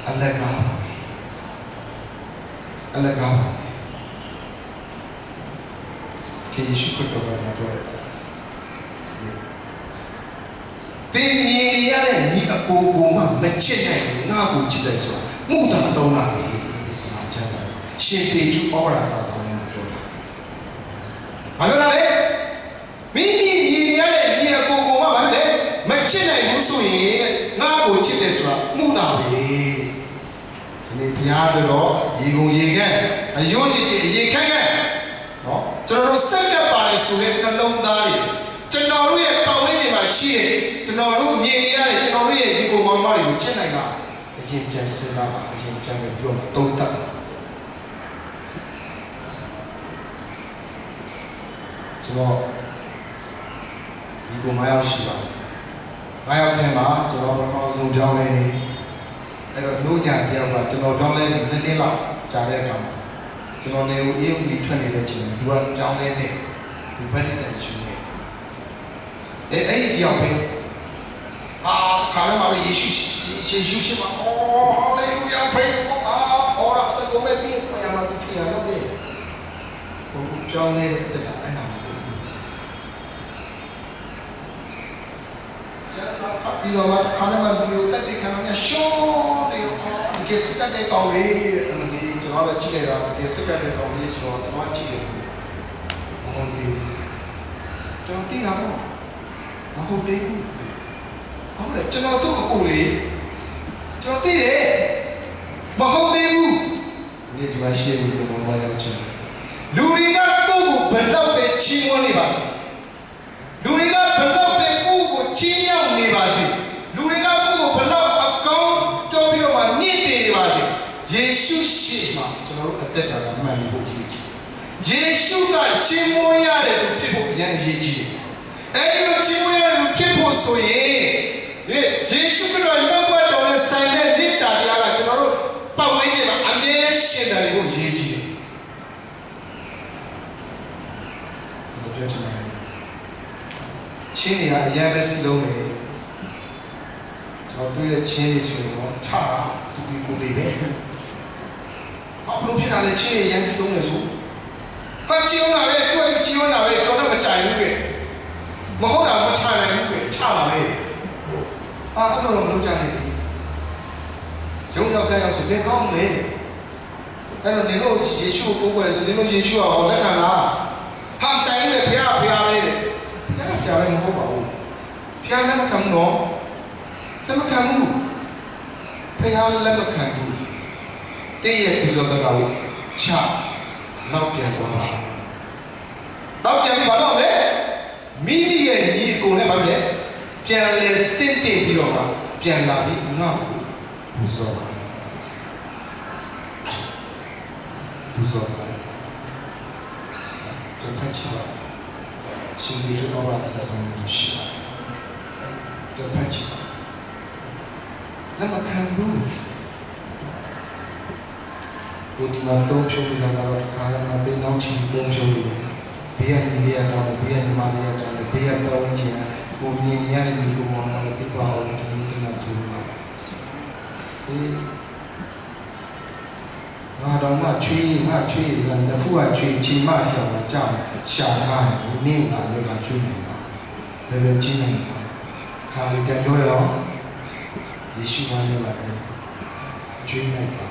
Allega. Can you shoot over my toilet? They need a go, machine, now, which is so. Muta dona, she to our assassin. I don't know. Maybe you go, machine, you swing, now, which is Muta. You have the law, you go again, and you can. To the second by Sulit and Long Dari. To know we are powering my sheet, to know who to know you go my money with China. He can sit up, he can be grown, don't tell. To know you go my house. I have 10 miles to know how to down any. I don't know yet, but to know don't let the Nila, Jareka. To know they will even be 20 legends, you are down there, the president you make. They ain't the open. Karama issues, oh, hallelujah, praise God, or after go maybe, I am not to clear no day. John Navy at the time. You know what, Karama, you let the Karama show, they get sick at the away and the technology, they sick at the away, so it's not cheating. Only don't think about the whole day. How let you know to only Jotti Mahodebu. Need to share with you on my own channel. Luriga Pogo, Pendope, Chimoniba. Luriga Pendope, Pogo, Chimia Nibazi. Luriga Pogo, Pendope, account, Tobio, Niti. Jesus Shima, to look at that man who Jesus got Chimoya to people Yanji. And you Chimoya to people so ye. Jesus could not go on a sign and did that. But wait a minute, Chini, I never see lonely. I'll do the change you want to be good even. I'm looking at the change as long as you. But you know, I told them a time. Mahoda, what time I I don't know, Johnny. Don't know, guys, to get on me. I don't know, Jesus, who was the little Jesus or Lana. How say the Pia, Piano Mobile. Piano come no. Never come move. Piano never come move. They is of the road. Cha, not yet one. Not yet one there. Me and ye go never there. Piano Tinti Piloma, Piano, no. Buzola. The Pachiba. She will do all us as Shiva. The Pachiba. Never can move. Good not don't show me about Karama, they don't cheat, don't show me. Be a million down, be a Maria down, be a volunteer. Who need to go on the people out to meet them to I don't want tree, and the poor tree, Chima, Jam, Shanghai, who knew I live at tree. The Virginia. Can we get your own? You should wonder like a dream maker.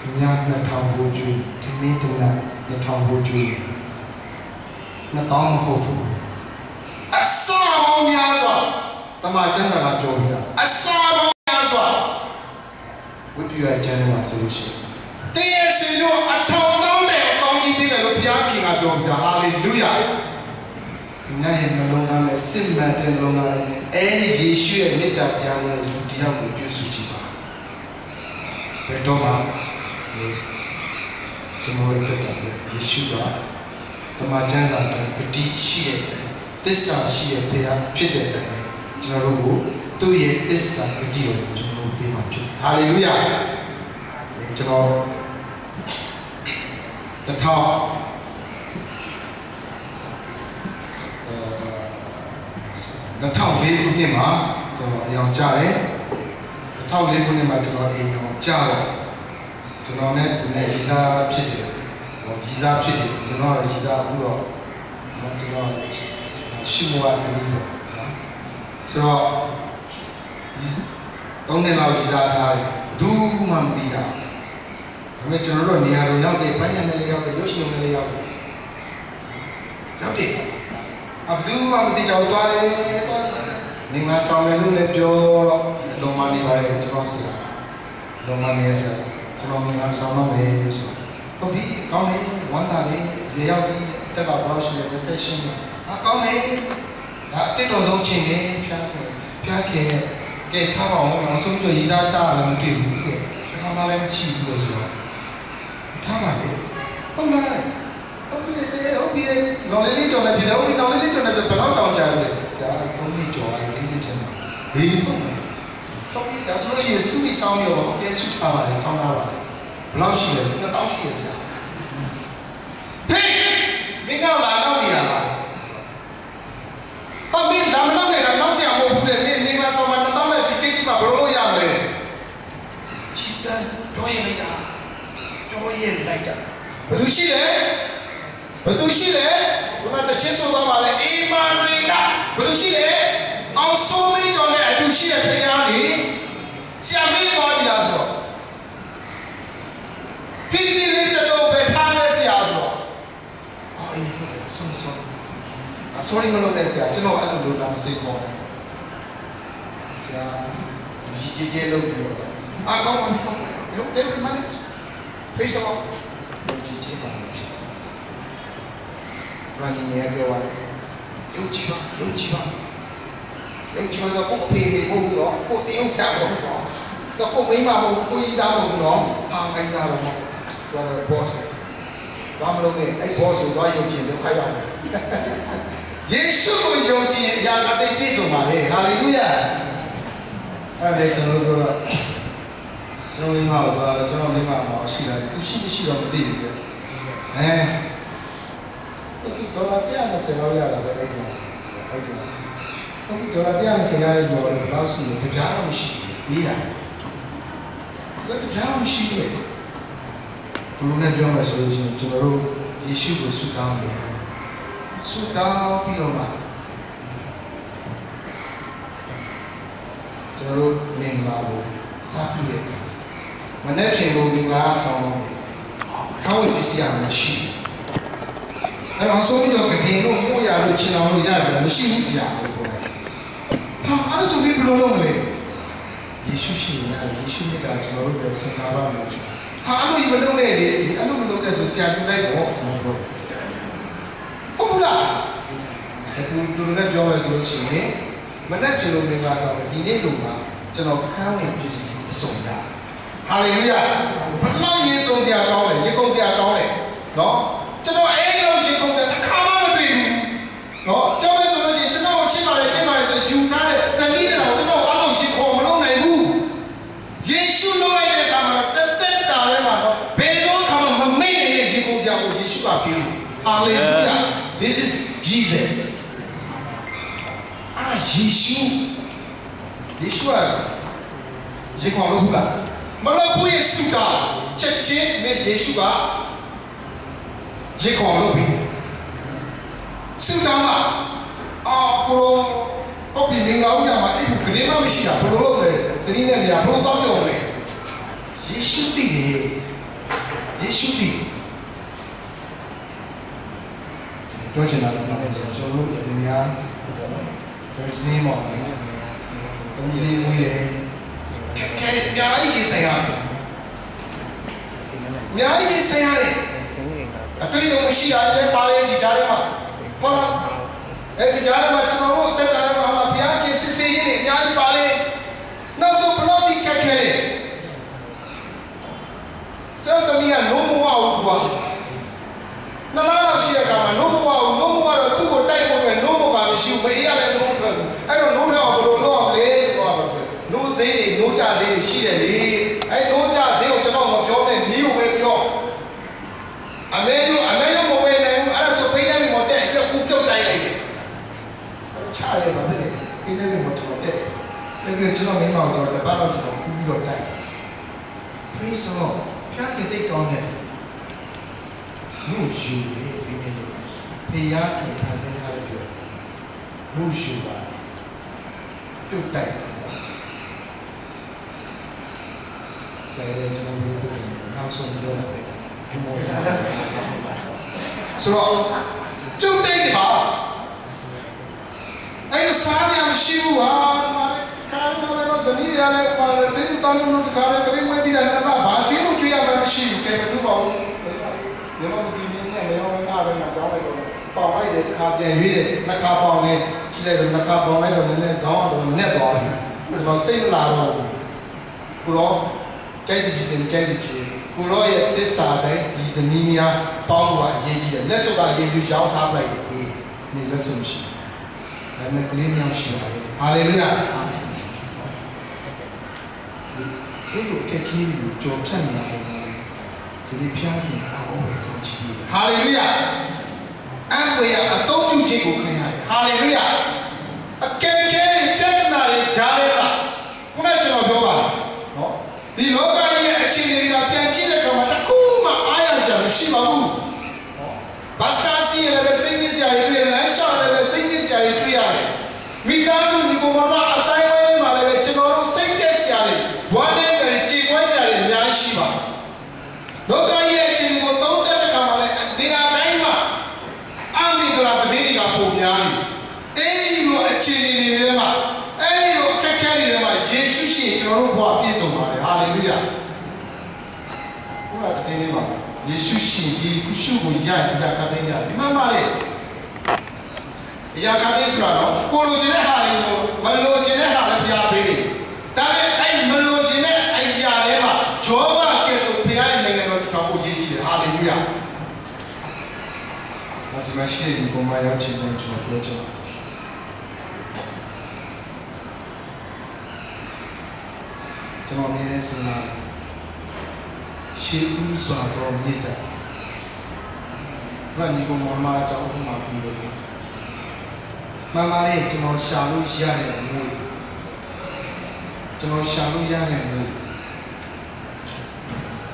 Can you have the town who dream? To meet the town who dream. Not on hope. I saw on Yaza. The Majana Joya. I saw on Yaza. Would you attend my solution? They say, no, I told them that don't give me the Piaki. I don't. Hallelujah. Nay, no longer a sin matter, no longer any issue admit that Tiana is deal with you, Suchiba. Petoma, tomorrow, Yeshua. The Majana, Petit Shia, this are Shia, they are pitted. Jaro, 2 years, this are Petit, to be my Hallelujah. ကျွန်တော်2004ခုနှစ်မှာကျွန်တော်အယောင်ကြတယ်2004ခုနှစ်မှာကျွန်တော်အိမ်ရောကြတယ်ကျွန်တော်နဲ့ဒီနေ့ရီစားဖြစ်တယ်ရီစားဖြစ်တယ်ကျွန်တော်ရီစားအခုတော့ကျွန်တော်ရှိမွားစနေပေါ့နော်ဆိုတော့3နှစ်လောက်ရီစားထားတယ်ဘူးမှမသိတာဒါပေမဲ့ကျွန်တော်တို့နေရာတွေရောက်တယ်ပန်းညံနယ်လေးရောက်တယ်ရုပ်ရှင်နယ်လေးရောက်တယ်ရောက်တယ်ဘူးမှမသိကြဘူးသွားတယ်နေမှာဆောင်မယ်လို့လည်းပြောတော့လုံမနေပါလေကျွန်တော်ဆရာလုံမနေဆရာကျွန်တော်နေမှာဆောင်တော့မယ်ဆိုဟုတ်ပြီကောင်းတယ်ဝမ်းသာတယ်ရေရောက်ပြီးတက်ကဘာလို့ရှိလဲ recession ကောင်းတယ်ဒါအတိတ်တော်ဆုံးချိန်နေဖျားခင်ကဲထားပါအောင်နောက်ဆုံးတော့ရီစားစားလည်းမတွေ့ဘူးတဲ့ခါမှလည်းမချိဘူးလို့ဆိုတော့ထားပါလေဟုတ်လားဟုတ်ပြီနော်လေးကြော်လည်းဖြစ်တယ်ဟုတ်ပြီနော်လေးကြော်လည်းဘယ်တော့တောင်းကြလဲဆရာ3နှစ်ကျော်လိုက်4နှစ်ချင်ဘေးပေါ့ဟုတ်ပြီဒါဆိုလို့ရှိရင်စုပြီးဆောင်းရောကဲစုထားပါလေဆောင်းထားပါလေဘယ်လောက်ရှိလဲ2000ရှိရဆရာဟေးမင်းကလာတော့နေတာလားဟုတ်ပြီဒါမနောက်နေတာနောက်ဆရာမဟုတ်ဘူးလေနေမှာဆောင်းမှာ2000နဲ့ဒီကိစ္စမှာဘယ်လိုလုပ်ရမလဲကြီးစံတော့ရလိုက်တာဘယ်သူရှိလဲဘယ်သူရှိလဲဘုရားတစ်ချက်ဆိုတော့ပါလေအီမန်ရီတာဘယ်သူရှိလဲအောင်ဆုံးမင်းတော်နဲ့အတူရှိတဲ့ခင်ဗျားလေဆရာမင်းတော်ပြီလားဆိုတော့ဖိဖိလေးစတော့ပဲထားလဲဆရာဆိုတော့အေးsorry မလို့လဲဆရာကျွန်တော်အဲ့လိုလုပ်တာမစိတ်ခေါ်ဆရာကြီးကြီးလုပ်ပြီးတော့ကောင်းပါဟုတ်တယ်မနစ် face off ကြီးကြီးပါဘာနည်းနဲ့ပြောရလဲယုံကြည်ပါဆိုကိုဖေးဖို့တော့ကိုတရုပ်စားဖို့တော့ကိုမိမမဟုတ်ကိုကြီးစားဖို့တော့ခိုင်းစားတော့တော့ boss ဘာမလုပ်နဲ့အဲ့ boss ကိုတော့ယုံကြည်လို့ခိုင်းရတယ်ယေရှုကိုယုံကြည်ရင်အရာအသိပြည့်စုံပါလေဟာလေလုယာအဲ့ဒါကျွန်တော်တို့ကျွန်တော်မိမမရှိတာသူရှိတော့မသိဘူးလေဒေါ်လာ120လောက်ရတာပဲအဲ့ဒါဟုတ်ဒေါ်လာ120ရတဲ့ကျော်ဘယ်လောက်ရှိလဲတရားတော့မရှိဘူးပြီးတာတရားတော့မရှိဘူးဘယ်လိုနဲ့ပြောမလဲဆိုလို့ရှိရင်ကျွန်တော်တို့ယေရှုကိုဆုတောင်းတယ်ဆုတောင်းပြီးတော့မှကျွန်တော်တို့နေလာဖို့စပြီးတယ်မနေ့ကကိုဒီကားဆောင်တော့ခေါင်းဝင်စီရမရှိအဲ့တော့ဆိုပြီးတော့ကတင်လို့ကိုရလို့ချင်အောင်လို့ရတယ်မရှိဘူးဆရာဟာအဲ့ဒါဆိုပြီးဘယ်လိုလုပ်မလဲယေရှုရှိနေတယ်ယေရှုမြတ်ကကျွန်တော်တို့ပဲစင်ကားပါမယ်ဟာအဲ့လိုမလုပ်နဲ့လေအဲ့လိုမလုပ်နဲ့ဆိုဆရာတူလိုက်တော့ကျွန်တော်တို့ဟုတ်လားအခုတူနဲ့ပြောရဆိုလို့ရှိရင်မနေ့ကလိုနေပါဆောင်ဒီနေ့လိုမှာကျွန်တော်ခန်းဝင်ပစ္စည်းအစုံရဟာလေလုယာဘလောက်ရေစုံစရာကောင်းလဲရေကုန်စရာကောင်းလဲနော်ကျွန်တော်အဲ့လိုရေကုန်စရာတစ်ခါမှမတွေ့ဘူးနော်ပြောမယ်ဆိုလို့ရှိရင်ကျွန်တော်ချစ်ပါတယ်ဆိုယူထားတဲ့ဇနီးတော်ကျွန်တော်အားလုံးရေခေါ်မလုပ်နိုင်ဘူးယေရှုလုပ်လိုက်တဲ့အခါမှာတက်တာထဲမှာတော့ဘယ်တော့ခါမှမမေ့နေတဲ့ရေကုန်စရာကိုယေရှုကပေးတယ်ဟာလေလုယာ this is Jesus ယေရှုရေခေါ်လို့ဘူးလားမလို့ဘူးယေရှုကချက်ချင်းနဲ့ယေရှုကရေခေါ်လို့ပြီစုတောင်းမှာကိုဟုတ်ပြီနေလောက်ရမှာအဲ့ဒီကနေမှမရှိတာဘယ်လိုလုပ်လဲစနေနေ့ကဘယ်လိုတောင်းပြောလဲယေရှုတည်တယ်ပြောချင်တာလည်းကျွန်တော်တို့ဒီများကျွန်တော်စနေမှာတမီးလေးမွေးတယ်ခဲကြာရေးဆိုင်ရတယ်များရေးဆိုင်ရတယ်အတွေ့အကြုံမရှိတာလည်းပါလေဒီကြားထဲမှာဟုတ်လားအဲ့ဒီကြားထဲမှာကျွန်တော်တို့အသက်တာထဲမှာဘုရားကစစ်စစ်ရေးတွေအများကြီးပါလေနောက်ဆုံးဘလို့ဒီခက်ခဲတယ်ကျွန်တော်တမီးကလုံးမဝဘူးကွာနလားလောက်ရှိတဲ့အခါမှာလုံးမဝဘူးလုံးမဝတော့သူ့ကိုတိုက်ဖို့ပဲလုံးမပါမရှိဘူးမအေးရလည်းလုံးမထွက်ဘူးအဲ့တော့လုံးထွက်အောင်ဘယ်လိုလုပ်အောင်လဲဆိုတော့နိုးစိမ့်တွေနိုးကြစိမ့်တွေရှိတယ်လေအဲ့နိုးကြစိမ့်ကိုကျွန်တော်မပြောနဲ့ ပြီးကျွန်တော်မိန်းမကိုကျွန်တော်တပတ်တော့ကျွန်တော်ကူးပြီးတော့တိုက် Praise the Lord ဖျားတဲ့တိတ်ကောင်းတယ်လို့ယူတယ်ပြီးနေတယ်ဖေးရခင်ဖန်ဆင်းထားတဲ့ပြောလို့ယူပါတုတ်တိုက်ဆယ်ရဲကျွန်တော်တို့နောက်ဆုံးပြောတာပဲဒီမော်ရဆိုတော့တုတ်တိုက်ပါအဲ့ဒါစားကြမရှိဘူးဟာကာမနောဇနီးရလည်းပါတယ်ဒီတန်လို့ခါရကလေးမပြီးတာတော့ဘာကြည့်လို့ကြည့်ရမှာမရှိဘူးကဲမတူပါဘူးဒီမှာဒီနေ့နဲ့ရောကားပဲမှာကြောင်းလိုက်တော့ပေါင်လိုက်တယ်ခါပြန်ရွေးတယ်နှစ်ခါပေါင်နေကြည့်လိုက်တော့နှစ်ခါပေါင်လိုက်တော့နည်းနည်းဇောင်းတော့နဲ့သွားတယ်တော့စိတ်မလာတော့ဘူးကိုတော့ကြိုက်တဲ့ပြင်ကြိုက်တဲ့ဖြစ်ကိုတော့ရဲ့သစ္စာတိုင်းဒီဇနီးများပေါင်းသွားအရေးကြီးတယ်လက်စွပ်ကအရေးကြီးရောင်းစားလိုက်တယ်ဒီနေ့လက်စွပ်မရှိဒါနဲ့ကလေးများရှိပါတယ်ဟာလေလုယာဒီလိုကက်ကြီးကိုကြော်ဖြတ်နေတာပေါ့ဒီနေ့ဖျားနေအောင်ပဲကောင်းချီးဟာလေလုယာအံ့ဖွယ်အသုံးပြုခြင်းကိုခံရတယ်ဟာလေလုယာအကယ်ကဲပြဿနာတွေကြားရတာခုနကကျွန်တော်ပြောပါနော်ဒီလောကရဲ့အခြေအနေကပြန်ကြည့်တဲ့အခါမှာတစ်ခုမှအားရစရာမရှိပါဘူးဘာသာစီရတဲ့စိတ်ကြီးစရာတွေလမ်းလျှောက်ရတဲ့စိတ်ကြီးစရာတွေတွေ့ရတယ်မိသားစုဒီကောင်မအတိုင်းဝဲမှာလည်းကျွန်တော်တို့စိတ်တက်စရာတွေဘွားတဲ့ကြည်ကြည်ဝဲစရာတွေအများကြီးရှိပါလောကရဲ့အခြေအနေကိုသုံးသပ်တဲ့အခါမှာလည်းဒီအတိုင်းမှာအာမင်္ဂလာပတိကပုံများနေအဲဒီလိုအခြေအနေတွေထဲမှာအဲဒီလိုအခက်အခဲတွေထဲမှာယေရှုရှင်ကျွန်တော်တို့ဘဝပြည့်စုံပါတယ်ဟာလေလုယာဘုရားတကယ်ပါယေရှုရှင်ဒီကုရှုကိုရရတာကတည်းကဒီမှာပါလေအရာကားလေးဆိုတာတော့ကိုလိုချင်တဲ့ဟာတွေကိုမလိုချင်တဲ့ဟာလည်းပြပေးတယ်ဒါပေမဲ့အဲ့မလိုချင်တဲ့အရာတွေမှာယောဘကဲ့သို့ဘုရားရဲ့နိုင်ငံတော်ထောင်ဖို့ရည်ကြီးတယ်ဟာလေလုယာဒီမှာရှိတဲ့ပုံမှန်ရောက်ချင်တဲ့ကျွန်တော်ပြောချင်ကျွန်တော်နေတဲ့စဉ်းစားရှေးဦးစွာသောမြတ်တာဘာဒီကောင်မအကြောင်းမှပြီးလို့မမလေးကျွန်တော်ရှာလို့ရတဲ့ငွေကျွန်တော်ရှာလို့ရတဲ့ငွေ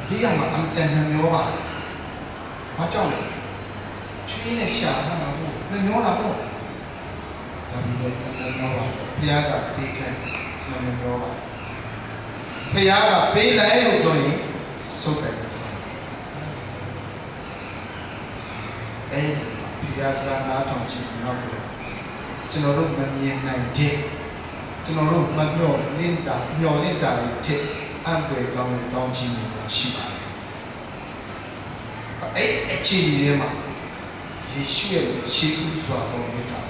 ဒီကမှာအမ်တန်နှမျောပါဘာကြောင့်လဲချွေးနဲ့ရှာတာမဟုတ်နှမျောတာပေါ့ဒါပေမဲ့နှမျောပါဘုရားကပေးခဲ့နှမျောပါဘုရားကပေးလိုက်လို့ပြောရင်စုပ်တယ်အဲ့ဘုရားစကားနားထောင်ခြင်းနောက်တော့ကျွန်တော်တို့မမြင်နိုင်တဲ့ကျွန်တော်တို့မမျှော်လင့်တာမျှော်လင့်တာတွေတဲ့အံ့ဖွယ်ကောင်းတဲ့ကောင်းချီးတွေရှိပါတယ်။အဲ့အခြေအနေတွေမှာယေရှုရဲ့ရှေးဦးစွာသောမြတ်တာ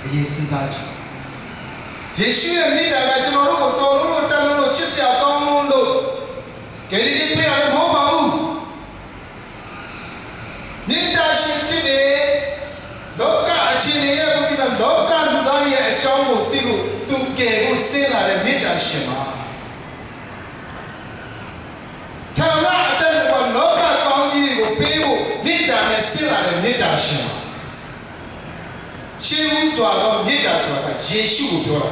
အရေးစဉ်းစားကြည့်ယေရှုရဲ့မြတ်တာကကျွန်တော်တို့ကိုတော်လို့တန်လို့ချစ်စရာကောင်းလို့ဂေလိတိပြရတယ်မဟုတ်ပါဘူး။မြတ်တာရှင်ဖြစ်တယ်လောကအခြေအနေရဲ့ဘုရားလောကလူသားရဲ့အကြောင်းကိုသိလို့သူကယ်ကိုဆင်းလာတဲ့မေတ္တာရှင်ပါထာဝရအတ္တကလောကကောင်းကြီးကိုပေးဖို့မေတ္တာနဲ့ဆင်းလာတဲ့မေတ္တာရှင်ပါရှင်းဦးစွာသောမေတ္တာဆိုတာကယေရှုကိုပြောတာ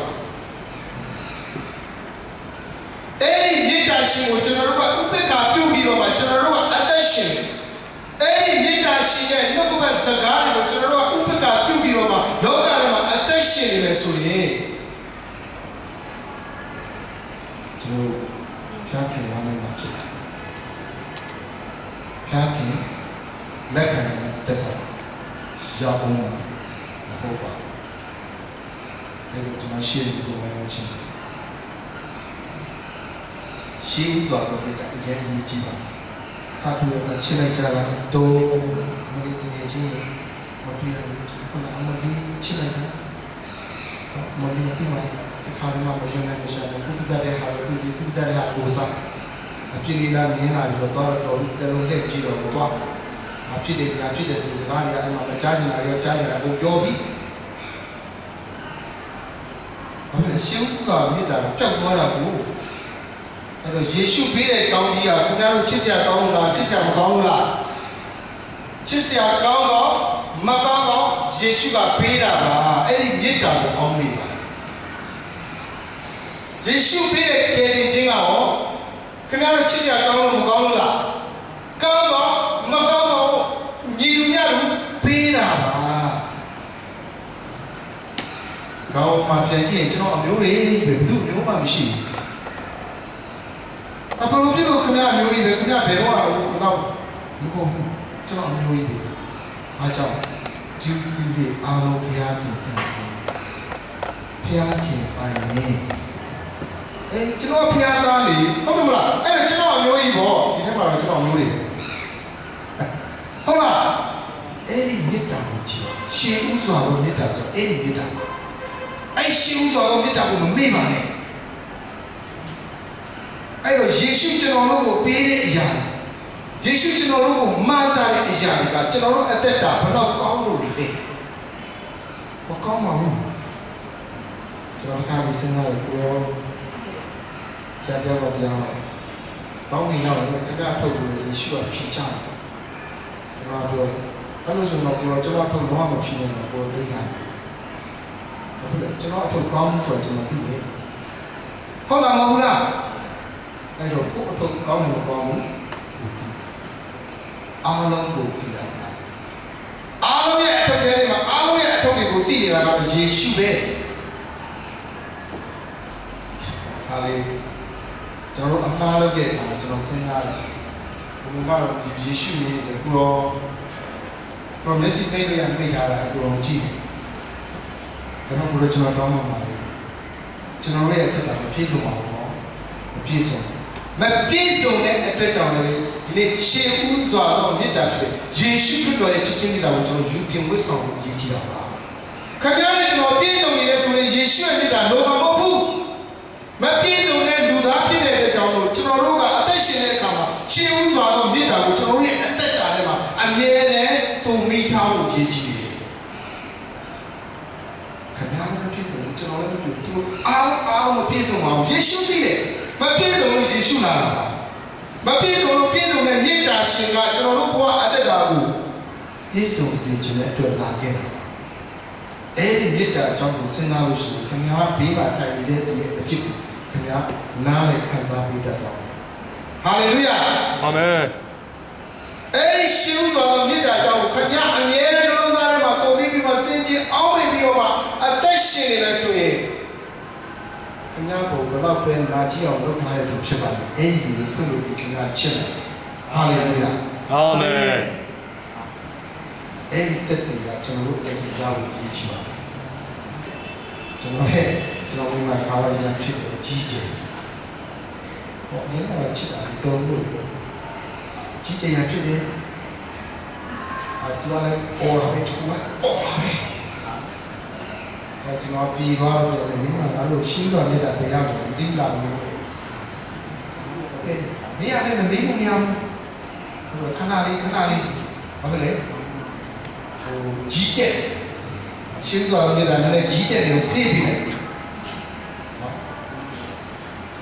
အဲ့ဒီမေတ္တာရှင်ကိုကျွန်တော်တို့ကဥပ္ပခါပြုပြီးတော့မှကျွန်တော်တို့ကအသက်ရှင်အဲ့ဒီမေတ္တာရှင်ရဲ့နှုတ်ကပတ်စကားတွေကိုကျွန်တော်တို့ကဥပ္ပခါပြုပြီးတော့မှလောကထဲမှာအသက်ရှင်နေမယ်ဆိုရင်ကျွန်တော်ဖြားခင်ရမယ်မှာဖြစ်တယ်ဖြားခင်လက်ခံတဲ့တက်တာရောက်အောင်ဟုတ်ပါအဲ့လိုကျွန်တော်ရှင်းပြီးတော့မှချင်းရှင်းဥစွာတော့ပြတာအရင်ကြီးကြည့်ပါစာတူကချစ်လိုက်ကြတာတော့မလေးငယ်ချင်းမတွေ့ရဘူးခုနအမလေးချစ်လိုက်တာမလေးကမှဒီခါမှမယုံနိုင်ရှာတယ်သူစားတဲ့ဟာကိုသူစားတဲ့ဟာကိုစားအဖြစ်လေးလာမြင်လာပြီးတော့တော်တယ်လို့လက်ကြည့်တော့တော့အဖြစ်တယ်ညာဖြစ်တယ်ဆိုစကားတွေကအဲ့မှာကြားချင်တာရောကြားရတာကိုပြောပြီးအဲ့ဒါရှင်းဥကမြစ်တာပျောက်သွားတာကိုအဲ့တော့ယေရှုပေးတဲ့ကောင်းကြီးကခင်ဗျားတို့ချစ်စရာကောင်းလားချစ်စရာမကောင်းဘူးလားချစ်စရာကောင်းတော့မကောင်းတော့ယေရှုကပေးတာပါအဲ့ဒီမြစ်တာကိုအောင်းမိပါ ယေရှုပေးတဲ့ကယ်တင်ခြင်းကရောခင်ဗျားတို့ချစ်စရာကောင်းလို့မကောင်းလို့လားကောင်းတော့မကောင်းတော့ညီလူများလူပေးတာပါကောင်းမှပြန်ကြည့်ရင်ကျွန်တော်အမျိုးတွေပဲဘယ်သူမျိုးမှမရှိဘူးအခုလိုပြလို့ခင်ဗျားအမျိုးကြီးပဲခင်ဗျားဘယ်တော့မှတော့မဟုတ်ဘူးကျွန်တော်အမျိုးကြီးပဲအားကြောင့်ဒီဒီအားလုံးဖျားပြီးပြန်စီဖျားခြင်းပိုင်နေကျွန်တော်ဖျားသားလေဟုတ်တယ်မလားအဲ့ကျွန်တော်အမျိုးကြီးပေါ့ဒီထက်မှာတော့ကျွန်တော်အမျိုးတွေဟုတ်လားအဲ့ဒီမေတ္တာကိုကြည့်ရှေးဥစွာသောမေတ္တာဆိုအဲ့ဒီမေတ္တာအဲ့ရှေးဥစွာသောမေတ္တာကိုမမေ့ပါနဲ့အဲ့တော့ယေရှုကျွန်တော်တို့ကိုပေးတဲ့အရာယေရှုကျွန်တော်တို့ကိုမဆာတဲ့အရာကကျွန်တော်တို့အသက်တာဘယ်တော့ကောင်းလို့လဲမကောင်းပါဘူးကျွန်တော်ကဒီစဉ်းစားလို့ကိုဆရာပြောပါကြောင်းကောင်းနေတော့လည်းခဏထုတ်လို့ယေရှုကဖြေချတယ်ကျွန်တော်ပြောအဲ့လိုဆိုတော့ကျွန်တော်ထုတ်တော့မဖြစ်နေတော့ကိုသိတာဟုတ်တယ်ကျွန်တော်ထုတ်ကောင်းဆိုတော့ကျွန်တော်သိတယ်ဟုတ်လားမဟုတ်လားအဲ့တော့ကိုအထုတ်ကောင်းလို့ကောင်းဘူးအားလုံးကိုသိတာအားလုံးရဲ့အထုတ်တွေမှာအားလုံးရဲ့အထုတ်တွေကိုသိရတာကယေရှုပဲဟာလေကျွန်တော်အမှားလုပ်ခဲ့တာကျွန်တော်စဉ်းစားတယ်ဘုံမှာယေရှုရဲ့ကိုရော promise ပေးရမိထားတာကိုရောကြည့်တယ်ဒါမှမဟုတ်ကျွန်တော်တောင်းမှမှာကျွန်တော်ရဲ့အသက်တာမပြည့်စုံပါဘူးနော်မပြည့်စုံမပြည့်စုံတဲ့အတွက်ကြောင့်လည်းဒီနေ့ရှေးဦးစွာသောမေတ္တာဖြစ်ယေရှုခရစ်တော်ရဲ့ချစ်ခြင်းတရားကိုကျွန်တော်ယူတင်ဝတ်ဆောင်ရည်ကြည်တာပါခင်ဗျားလည်းကျွန်တော်ပြည့်စုံနေတယ်ဆိုရင်ယေရှုရဲ့မေတ္တာလိုမှာမဟုတ်ဘူးမပြည့်စုံတဲ့လူသားဖြစ်တဲ့အတွက်ကြောင့်ကျွန်တော်တို့ကအသက်ရှင်တဲ့အခါမှာရှေးဦးစွာသောမေတ္တာကိုကျွန်တော်ရဲ့အသက်တာထဲမှာအမြဲတမ်းတုံမိထားဖို့ရည်ကြည်တယ်ခင်ဗျားလည်းပြည့်စုံကျွန်တော်လည်းသူအားမပြည့်စုံပါဘူးယေရှုသိတယ်မပြည့်စုံလို့ယေရှုလာတာမပြည့်စုံလို့ပြည့်စုံတဲ့မေတ္တာရှင်ကကျွန်တော်တို့ဘဝအသက်တာကိုပြည့်စုံစေခြင်းနဲ့အတွက်လာခဲ့တာအဲ့ဒီမေတ္တာအကြောင်းကိုစဉ်းစားလို့ရှိရင်ခင်ဗျားဘေးမှာထိုင်နေတဲ့သူရဲ့အဖြစ်ကိုခင်ဗျားနားလည်ခံစားပြီးတတ်တော့ဟာလေလုယာအာမင်အဲ့ဒီရှင်းသောမေတ္တာကြောင့်ခင်ဗျားအမြဲတမ်းလုံးသားထဲမှာပုံပြီးမှစင်ကြင်အောင်းပြီးတော့မှအသက်ရှင်နေလဲဆိုရင်ခင်ဗျားကိုဘယ်တော့ပဲနာကြည့်အောင်လုပ်ထားတဲ့သူဖြစ်ပါတယ်အဲ့ဒီကိုဖွင့်လို့ခင်ဗျားချစ်တယ်ဟာလေလုယာအာမင်အဲ့ဒီတက်တယ်ကကျွန်တော်တို့တက်ကြရဖို့ရည်ချပါတယ်ကျွန်တော်ဝင်မှာခါရရဖြစ်တယ်ကြီးကျယ်ဟောရင်းတော့ချစ်တာတော့လို့ကြီးကျယ်ရဖြစ်တယ်တူလည်းအော်ရမယ်တူလည်းအော်ရမယ်ကျွန်တော်ပြီးသွားတော့လည်းမိမငါတို့ရှင်းသွားနေတာတရားကိုသိလာလို့โอเคနေရာနဲ့မေးလို့မရဘူးခဏလေးဘာဖြစ်လဲကြီးတဲ့ရှင်းသွားနေတာလည်းကြီးတဲ့ကိုစေးပြီးတယ်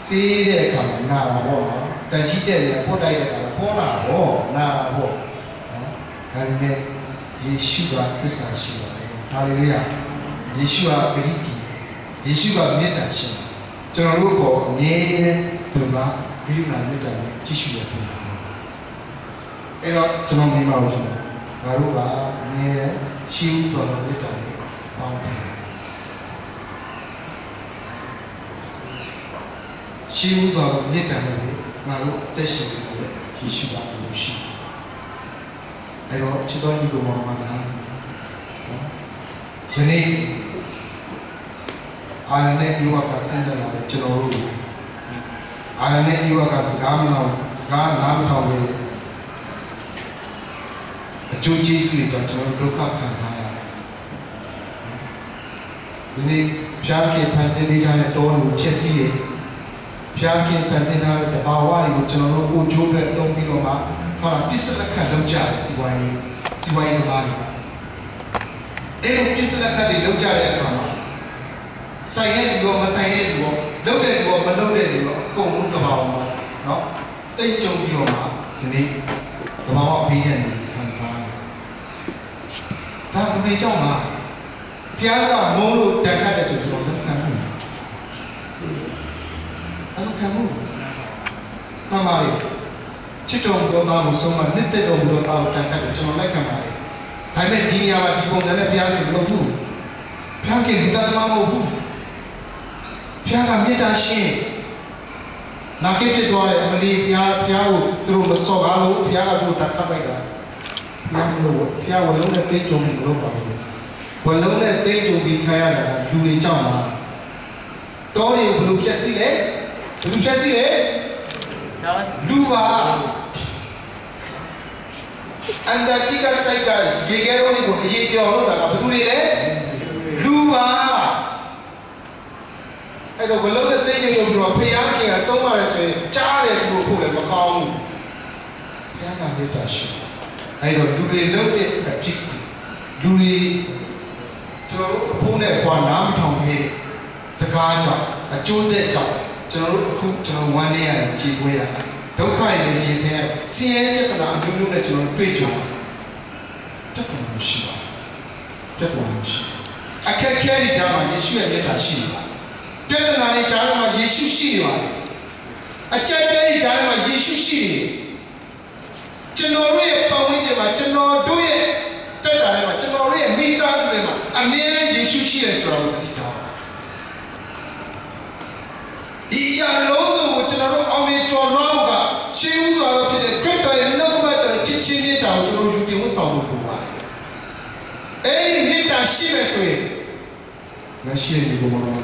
စေးတဲ့အခါမှာနာတာပေါ့နော်တန်ကြီးတဲ့လည်းပို့တိုက်တဲ့အခါပေါ်လာပေါ့နာတာပေါ့နော်ဒါပေမဲ့ယေရှုကသစ္စာရှိပါတယ်ဟာလေလုယာယေရှုကဂရုတည်ယေရှုကမေတ္တာရှင်ကျွန်တော်တို့ပေါ်အမြဲတမ်းသူကပြီးမှမေတ္တာနဲ့ကြည့်ရှုရပြန်အဲ့တော့ကျွန်တော်မြင်ပါလို့ငါတို့ကအမြဲရှင်းဥစွာသောမေတ္တာနဲ့ပေါင်းတယ်ရှင်းဥစွာသောမေတ္တာနဲ့ငါတို့အသက်ရှင်နေတဲ့ယေရှုကလို့ရှိအဲ့တော့ချစ်တော်ညီကိုမောင်မနာယနေ့အာရနဲ့ဒီဝကဆင်းတယ်လာတဲ့ကျွန်တော်တို့အာရနဲ့ဒီဝကစကားနားမထောင်ပဲအကျိုးကျေးဇူးတွေကြောင့်ကျွန်တော်ဒုက္ခခံစားရတယ်ဒီနေ့ဖျားခင်ဖန်ဆင်းပေးထားတဲ့တောတွေကိုဖျက်ဆီးတယ်ဖျားခင်ဖန်ဆင်းထားတဲ့တဘာဝတွေကိုကျွန်တော်တို့ကိုကျိုးအတွက်သုံးပြီးတော့မှဟာပစ္စလက်ခံလုပ်ကြတယ်စီဝိုင်းသမားတွေအဲ့လိုပစ္စလက်ခံတွေလုပ်ကြတဲ့အခါမှာဆိုင်ရဲ့လူရောမဆိုင်ရဲ့လူရောလုပ်တဲ့လူရောမလုပ်တဲ့လူရောအကုန်လုံးတဘာဝမှာเนาะတိတ်ကြုံပြီးတော့မှဒီနေ့တဘာဝပေးတဲ့လူခံစားရတယ်ဒါကဘယ်ကြောင့်လဲဖျားကမုန်းလို့တန်ခတ်တယ်ဆိုကျွန်တော်လက်ခံဘူး Kamu, Mama, Chitong Dona Musoma, knitted over the out and had a channel like a man. I met Dinia people that Piano Lovu. Pianki without Mamma. Piana Mita Shin. Naked to Emily Piao through the Sogalo, Piano Takabaga. Pia will only take you in Lopa. Will only take you be Kayana, you will jump. Tori Blue Cassie, eh? Blue Cassie, eh? Luba. And the ticket taker, Jigero, Jigero, Luba. I don't know the thing you are paying as so much as Charlie will put a calm. Piana Ritash. I don't do it, look at the do it to Pune Quanam Tom Hay, Sakaja, a Joseph Job, General Cook to 1 year and Chiguya. Don't kind of say, see anything I'm doing that you're a picture. That one, Shiva. That one. I can't carry down my issue and get a Shiva. Get an Italian Yeshu Shiva. I check any time I Yeshu Shiva. Generally, General do it. Generally, meet us. I mean, you should see us from the town. He knows what General Army to Longa. She was out of the crypto and no matter teaching it out to do some of the wine. Eh, meet us, she was way. Machine, you go on.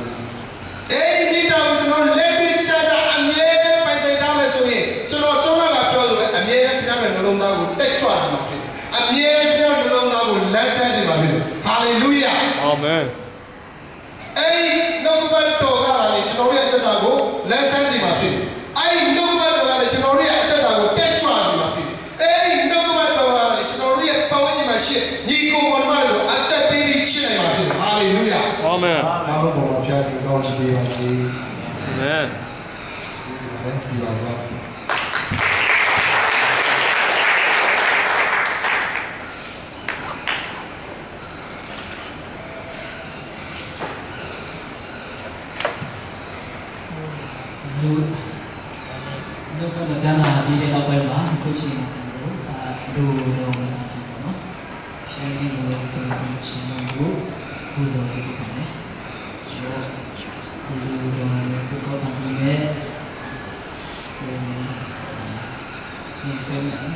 Eh, meet out to know, let each other and yeah, by the time I saw it. To know, so long I made no longer take trust. I'm here no longer lessons. Hallelujah. Amen. Hey, no matter what, it's not yet that I go lessons in my feet. I know what it's not yet that I will take trust in my feet. Hey, no matter what, it's not yet power in my ship. Nico one mile at the baby chin in my feet. Hallelujah. Amen. Amen. You are welcome. Nếu có một gia mà đi đến đâu quay mà tôi chỉ là sản phẩm đồ đồ là gì đó, sẽ đi người từ từ chỉ là đồ bây giờ thì phải đấy, đồ đồ có bằng gì đấy, thì sớm đấy,